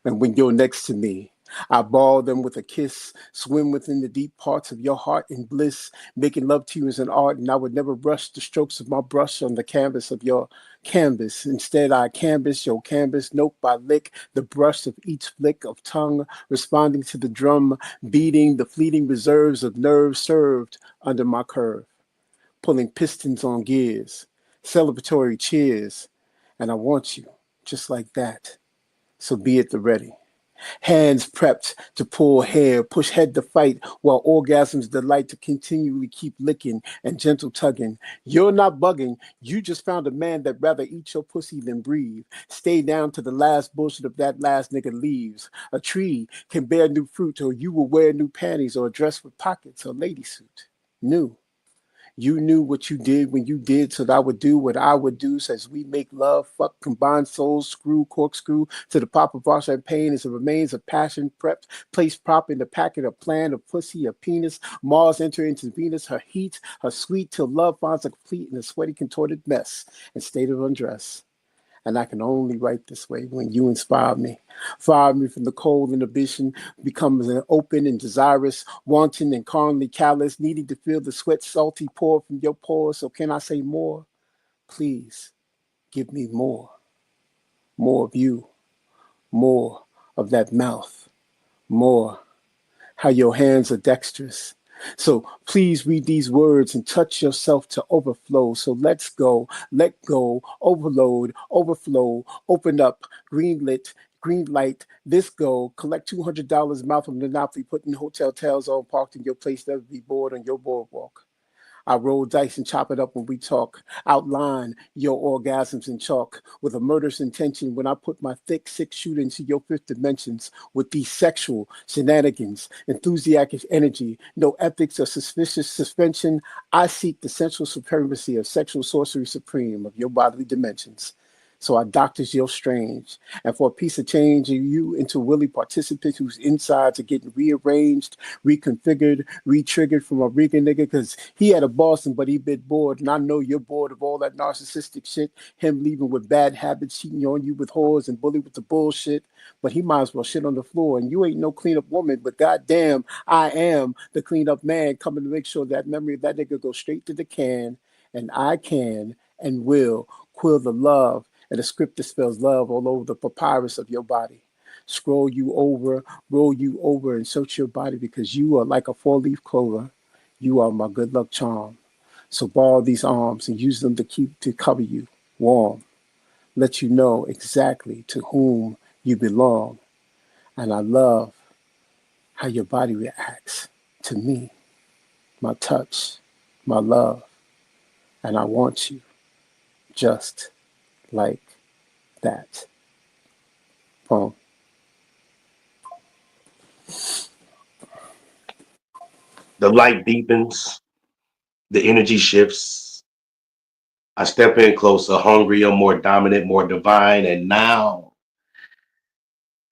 and when you're next to me, I ball them with a kiss, swim within the deep parts of your heart in bliss. Making love to you is an art, and I would never brush the strokes of my brush on the canvas of your canvas. Instead, I canvas your canvas, note by lick, the brush of each flick of tongue, responding to the drum, beating the fleeting reserves of nerves served under my curve, pulling pistons on gears, celebratory cheers, and I want you just like that. So be at the ready. Hands prepped to pull hair, push head to fight, while orgasms delight to continually keep licking and gentle tugging. You're not bugging. You just found a man that rather eat your pussy than breathe. Stay down to the last bullshit of that last nigga leaves. A tree can bear new fruit, or you will wear new panties or a dress with pockets or lady suit. New. You knew what you did when you did, so that I would do what I would do. Says we make love, fuck, combine souls, screw, corkscrew to the pop of our champagne as it remains of passion prepped, placed prop in the packet, a plan, a pussy, a penis. Mars enter into Venus, her heat, her sweet, till love finds a complete in a sweaty, contorted mess and state of undress. And I can only write this way when you inspire me. Fire me from the cold inhibition, becomes an open and desirous, wanton and carnally callous, needing to feel the sweat salty pour from your pores. So can I say more? Please give me more of you, more of that mouth, more how your hands are dexterous. So please read these words and touch yourself to overflow. So let's go, let go, overload, overflow, open up, greenlit, green light, this go, collect $200 mouth of Monopoly, putting hotel tails on parked in your place, never be bored on your boardwalk. I roll dice and chop it up when we talk. Outline your orgasms in chalk with a murderous intention when I put my thick six shooter into your fifth dimensions with these sexual shenanigans, enthusiastic energy, no ethics or suspicious suspension. I seek the sensual supremacy of sexual sorcery supreme of your bodily dimensions. So I doctors your strange. And for a piece of change, you into willy participants whose insides are getting rearranged, reconfigured, re-triggered from a Rican nigga because he had a Boston, but he bit bored. And I know you're bored of all that narcissistic shit, him leaving with bad habits, cheating on you with whores and bully with the bullshit. But he might as well shit on the floor. And you ain't no cleanup woman, but goddamn, I am the cleanup man coming to make sure that memory of that nigga goes straight to the can. And I can and will quill the love and a script that spells love all over the papyrus of your body. Scroll you over, roll you over, and search your body because you are like a four-leaf clover. You are my good luck charm. So ball these arms and use them to keep to cover you warm. Let you know exactly to whom you belong. And I love how your body reacts to me, my touch, my love. And I want you just like that. Poem. The light deepens, the energy shifts. I step in closer, hungrier, more dominant, more divine, and now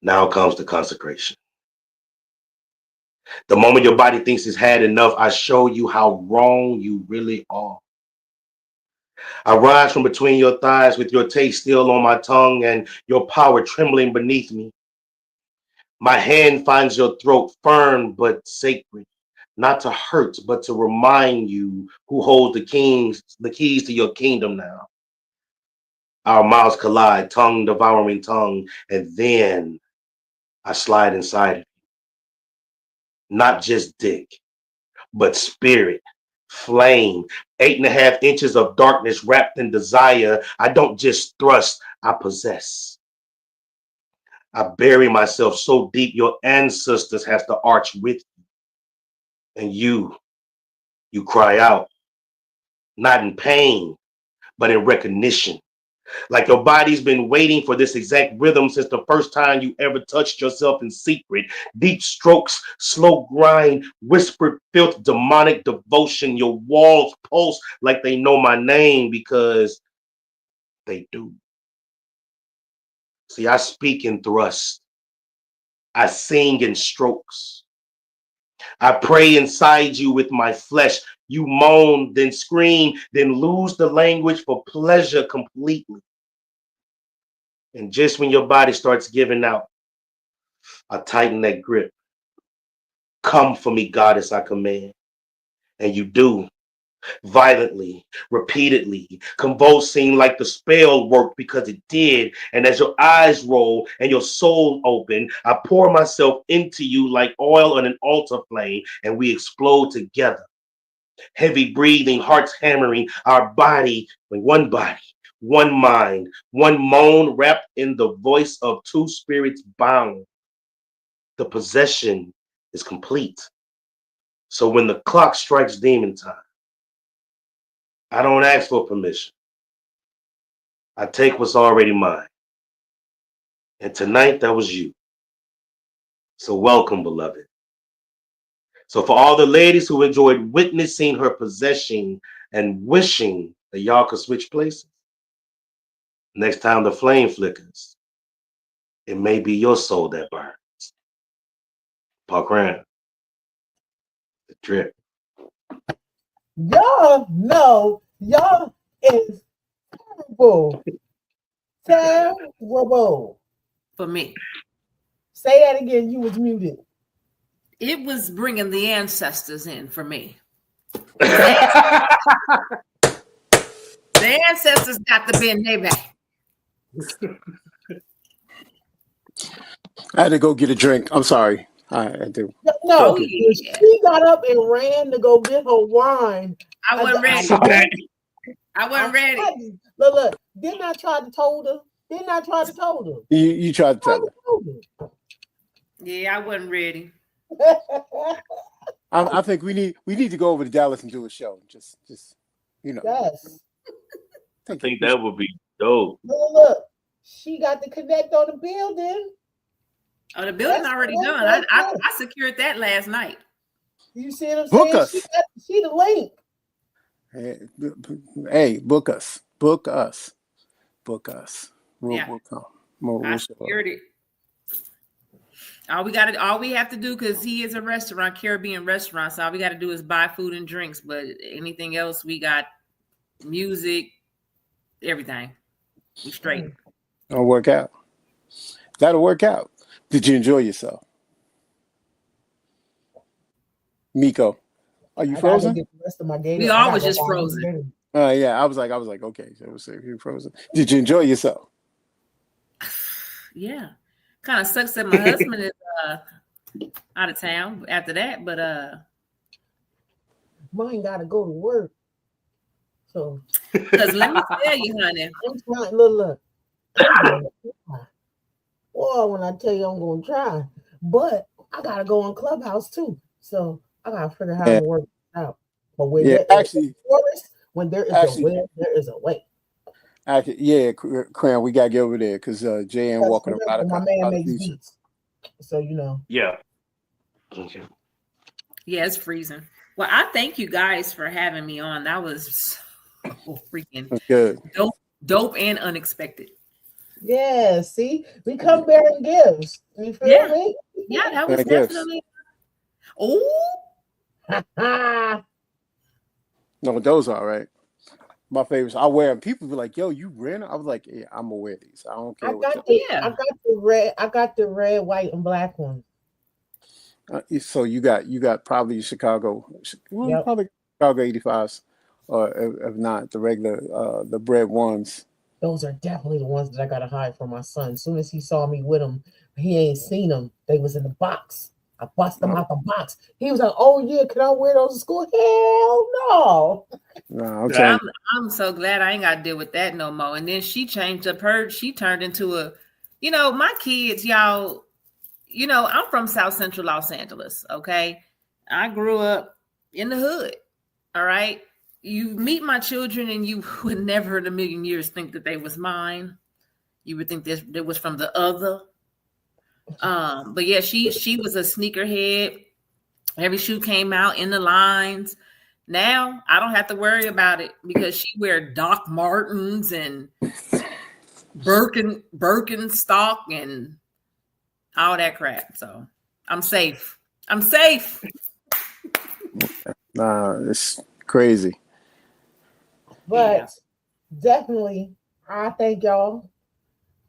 comes the consecration. The moment your body thinks it's had enough, I show you how wrong you really are. I rise from between your thighs with your taste still on my tongue and your power trembling beneath me. My hand finds your throat firm but sacred, not to hurt, but to remind you who holds the keys to your kingdom now. Our mouths collide, tongue devouring tongue, and then I slide inside of you. Not just dick, but spirit, flame, 8.5 inches of darkness wrapped in desire. I don't just thrust, I possess. I bury myself so deep your ancestors has to arch with you. And you cry out, not in pain, but in recognition. Like your body's been waiting for this exact rhythm since the first time you ever touched yourself in secret. Deep strokes, slow grind, whispered filth, demonic devotion. Your walls pulse like they know my name because they do. See, I speak in thrust. I sing in strokes. I pray inside you with my flesh. You moan, then scream, then lose the language for pleasure completely. And just when your body starts giving out, I tighten that grip. Come for me, goddess, I command. And you do, violently, repeatedly, convulsing like the spell worked because it did. And as your eyes roll and your soul open, I pour myself into you like oil on an altar flame, and we explode together. Heavy breathing, hearts hammering, our body, one mind, one moan wrapped in the voice of two spirits bound. the possession is complete. So when the clock strikes demon time, I don't ask for permission. I take what's already mine. And tonight, that was you. So welcome, beloved. So for all the ladies who enjoyed witnessing her possession and wishing that y'all could switch places, next time the flame flickers, it may be your soul that burns. Park around. The drip. Y'all know y'all is terrible. Terrible. For me, Say that again. You was muted. it was bringing the ancestors in for me. The ancestors got to bend their back. I had to go get a drink. I'm sorry. I do. No, Oh, yeah. she got up and ran to go get her wine. I wasn't ready. I wasn't ready. Look. Didn't I try to told her? You tried to tell her. Yeah, I wasn't ready. I think we need to go over to Dallas and do a show. Just you know. Yes. I think that would be dope. Look. She got to connect on the building. Oh, the building already done. I secured that last night. You see what I'm Book saying? us. She the link. Hey, book us. Book us. We'll come. I secured it. All we have to do, because he is a restaurant, Caribbean restaurant, so all we got to do is buy food and drinks. But anything else, we got music, everything. We straight. That'll work out. Did you enjoy yourself? Miko, are you frozen? Get the rest of my gator. We all was just frozen. Yeah, I was like, okay, so you frozen. Did you enjoy yourself? Yeah. Kind of sucks that my husband is out of town after that, but mine gotta go to work. So because let me tell you, honey. I'm trying, look. Boy, when I tell you I'm gonna try, but I gotta go on Clubhouse too. So I gotta figure out how to work it out. But when there is a will, there is a way. Actually, Cram, we gotta get over there because Jay ain't walking around. My man makes beats, so you know. Yeah. Okay. Yeah, it's freezing. Well, I thank you guys for having me on. That was so freaking good. Dope and unexpected. Yeah, see, we come bearing gifts. You feel me? Yeah, that was definitely. Oh. No, those are right. My favorites. I wear them. People be like, "Yo, you rent?" I was like, "Yeah, I'm gonna wear these. I don't care." I got the red, white, and black one. So you got probably Chicago, probably Chicago 85s, or if not the regular, the bread ones. Those are definitely the ones that I gotta hide from my son. As soon as he saw me with them, he ain't seen them. They was in the box. I bust them out the box. He was like, "Oh yeah, can I wear those to school?" Hell no. No, I'm so glad I ain't got to deal with that no more. And then she changed up she turned into a, my kids, y'all, I'm from South Central Los Angeles. Okay. I grew up in the hood. All right. You meet my children and you would never in a million years think that they was mine. You would think that was from the other. But yeah, she was a sneakerhead. Every shoe came out in the lines. Now I don't have to worry about it because she wear Doc Martens and Birkenstock and all that crap. So I'm safe. Nah, it's crazy. But definitely, I thank y'all.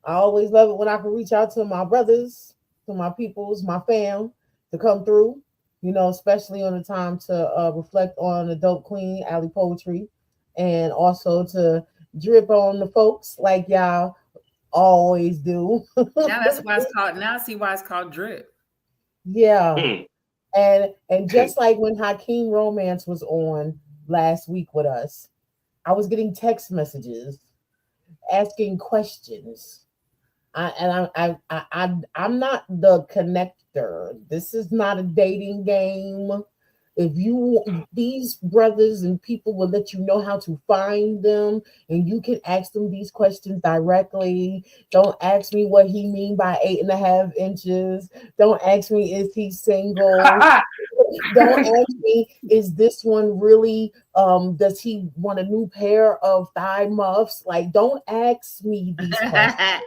I always love it when I can reach out to my brothers, to my peoples, my fam, to come through, especially on the time to reflect on the Dope Queen, Alley Poetry, and also to drip on the folks like y'all always do. Now that's why it's called, now I see why it's called drip. Yeah. And just like when Hakeem Romance was on last week with us, I was getting text messages asking questions I'm not the connector. This is not a dating game. If you these brothers and people will let you know how to find them, and you can ask them these questions directly. Don't ask me what he mean by 8.5 inches. Don't ask me is he single. Don't ask me is this one really does he want a new pair of thigh muffs. Like, don't ask me these questions,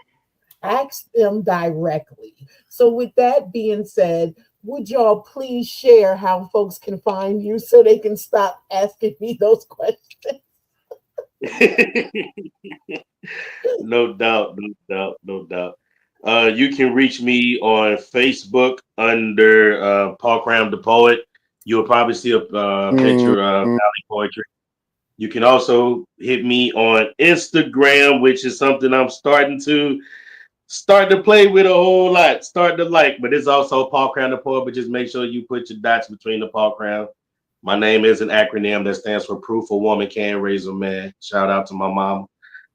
ask them directly. So, with that being said, would y'all please share how folks can find you so they can stop asking me those questions? No doubt, no doubt, no doubt. You can reach me on Facebook under Paul Cram the Poet. You'll probably see a picture of Mm, Valley Poetry. You can also hit me on Instagram, which is something I'm starting to play with a whole lot, starting to like. But it's also Paul Cram the Poet. But just make sure you put your dots between the Paul Cram. My name is an acronym that stands for Proof a Woman Can Raise a Man. Shout out to my mom.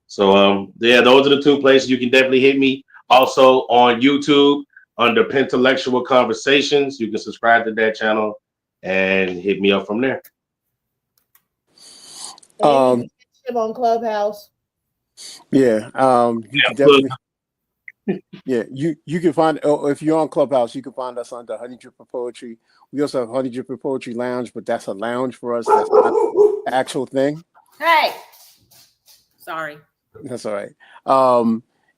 So yeah, those are the two places you can definitely hit me. Also on YouTube under Pentelectual Conversations, you can subscribe to that channel and hit me up from there. And you um, can get him on Clubhouse. yeah. You can Look, definitely. Yeah, you can find if you're on Clubhouse, you can find us under Honey Dripper Poetry. We also have Honey Dripper Poetry Lounge, but that's a lounge for us. That's not the actual thing. Hey, sorry. That's all right.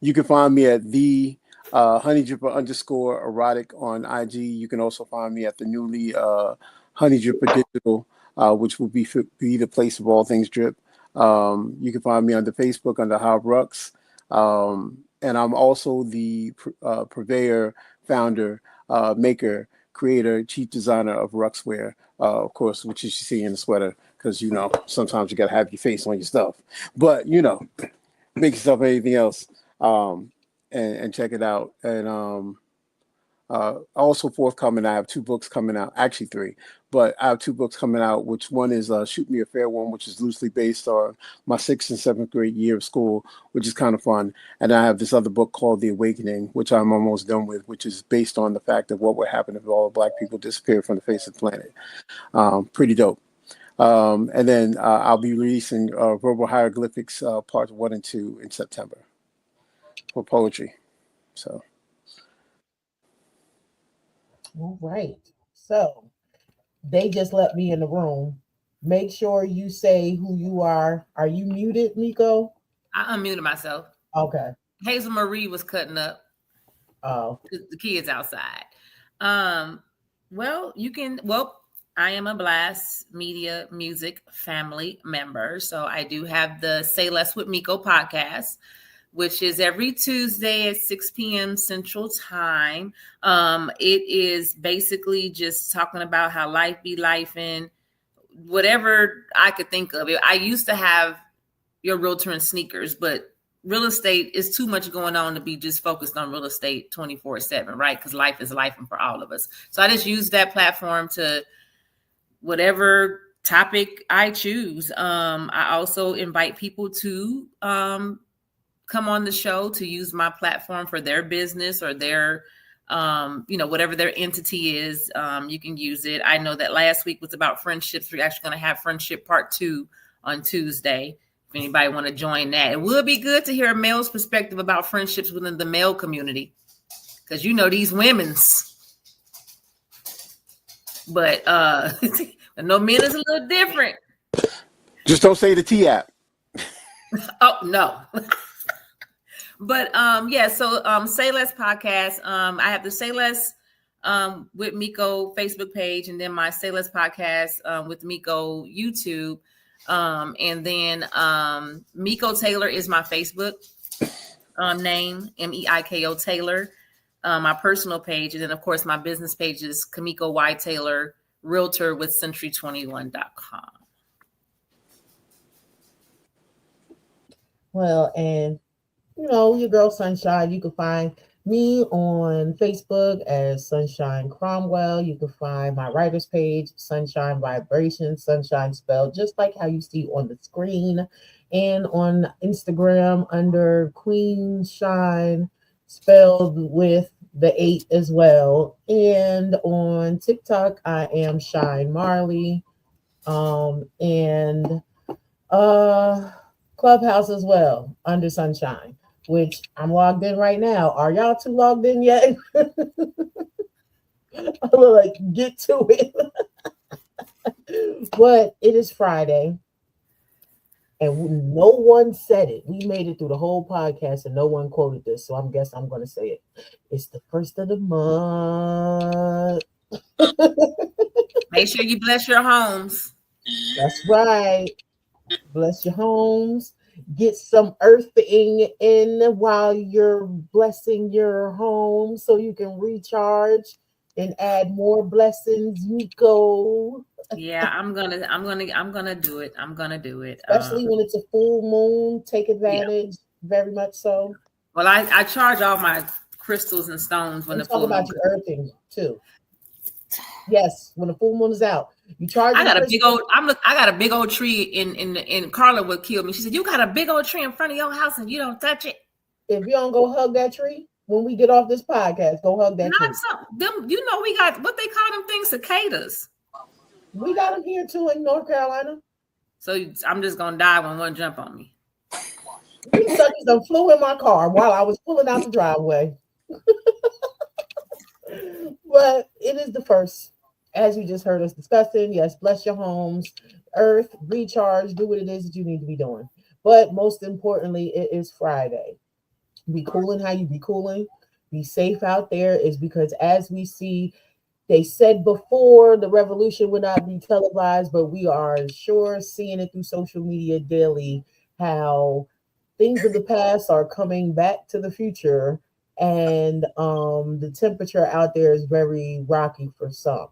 You can find me at the Honey Dripper underscore erotic on IG. You can also find me at the newly Honey Dripper Digital, which will be the place of all things drip. You can find me on the Facebook under How Rux. And I'm also the purveyor, founder, maker, creator, chief designer of Ruxwear, of course, which you see in the sweater, because sometimes you gotta have your face on your stuff. But make yourself anything else, and check it out. And also forthcoming, I have two books coming out, actually three, but I have two books coming out, which one is Shoot Me a Fair One, which is loosely based on my 6th and 7th grade year of school, which is kind of fun. And I have this other book called The Awakening, which I'm almost done with, which is based on the fact of what would happen if all Black people disappeared from the face of the planet. Pretty dope. And then I'll be releasing Verbal Hieroglyphics Parts 1 and 2 in September for poetry. So, All right. So they just let me in the room. Make sure you say who you are. Are you muted, Miko? I unmuted myself. Okay. Hazel Marie was cutting up Oh. the kids outside. Well, I am a Blast Media Music family member. So I do have the Say Less with Miko podcast, which is every Tuesday at 6 p.m. Central Time. It is basically just talking about how life be life and whatever I could think of. I used to have Your Realtor and Sneakers, but real estate is too much going on to be just focused on real estate 24/7, right? Because life is life and for all of us. So I just use that platform to whatever topic I choose. I also invite people to come on the show to use my platform for their business or their whatever their entity is. You can use it. I know that last week was about friendships. We're actually going to have friendship part 2 on Tuesday. If anybody want to join that, it would be good to hear a male's perspective about friendships within the male community, because these women's, but no, men is a little different. just don't say the T app. Oh no. But so Say Less podcast. I have the Say Less with Miko Facebook page, and then my Say Less podcast with Miko YouTube. And then Miko Taylor is my Facebook name, Meiko Taylor. My personal page, and then of course my business page is Kamiko Y Taylor, Realtor with Century21.com. Well, and your girl Sunshine, you can find me on Facebook as Sunshine Cromwell. You can find my writer's page, Sunshine Vibration, Sunshine spelled just like how you see on the screen, and on Instagram under Queen Shine spelled with the 8 as well. And on TikTok, I am Shine Marley. And Clubhouse as well, under Sunshine, which I'm logged in right now. Are y'all two logged in yet? I'm gonna like get to it. But it is Friday. And no one said it. We made it through the whole podcast and no one quoted this. So I'm going to say it. It's the first of the month. Make sure you bless your homes. That's right. Bless your homes. Get some earthing in while you're blessing your home so you can recharge and add more blessings, Miko. Yeah, I'm gonna do it. I'm gonna do it. Especially when it's a full moon, take advantage. Yeah. Very much so. Well, I charge all my crystals and stones when the full moon. Talk about your earthing too. Yes, when the full moon is out, you charge. I got a big old. I got a big old tree in Carla would kill me. She said, "You got a big old tree in front of your house and you don't touch it." If you don't go hug that tree when we get off this podcast, go hug that tree. Them, you know, we got what they call them things, cicadas. We got them here too in North Carolina. So I'm just gonna die when one jump on me. These suckers done flew in my car while I was pulling out the driveway. But it is the first, as you just heard us discussing. Yes, bless your homes, earth, recharge, do what it is that you need to be doing. But most importantly, it is Friday. Be cooling how you be cooling. Be safe out there, is because as we see, they said before the revolution would not be televised, but we are sure seeing it through social media daily, how things of the past are coming back to the future. And the temperature out there is very rocky for some.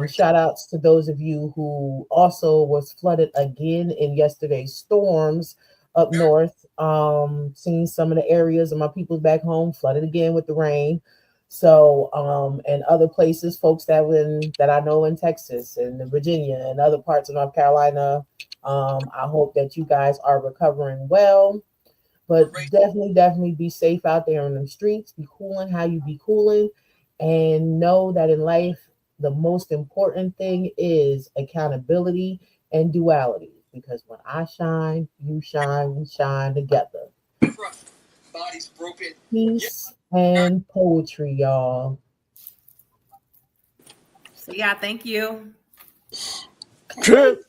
Shout outs to those of you who also was flooded again in yesterday's storms up north. Seeing some of the areas of my people back home flooded again with the rain. So, and other places, folks that I know in Texas and Virginia and other parts of North Carolina. I hope that you guys are recovering well, but definitely be safe out there on the streets. Be cooling how you be cooling, and know that in life, the most important thing is accountability and duality. Because when I shine, you shine, we shine together. Bodies broken. Peace and poetry, y'all. So yeah, thank you. Trip.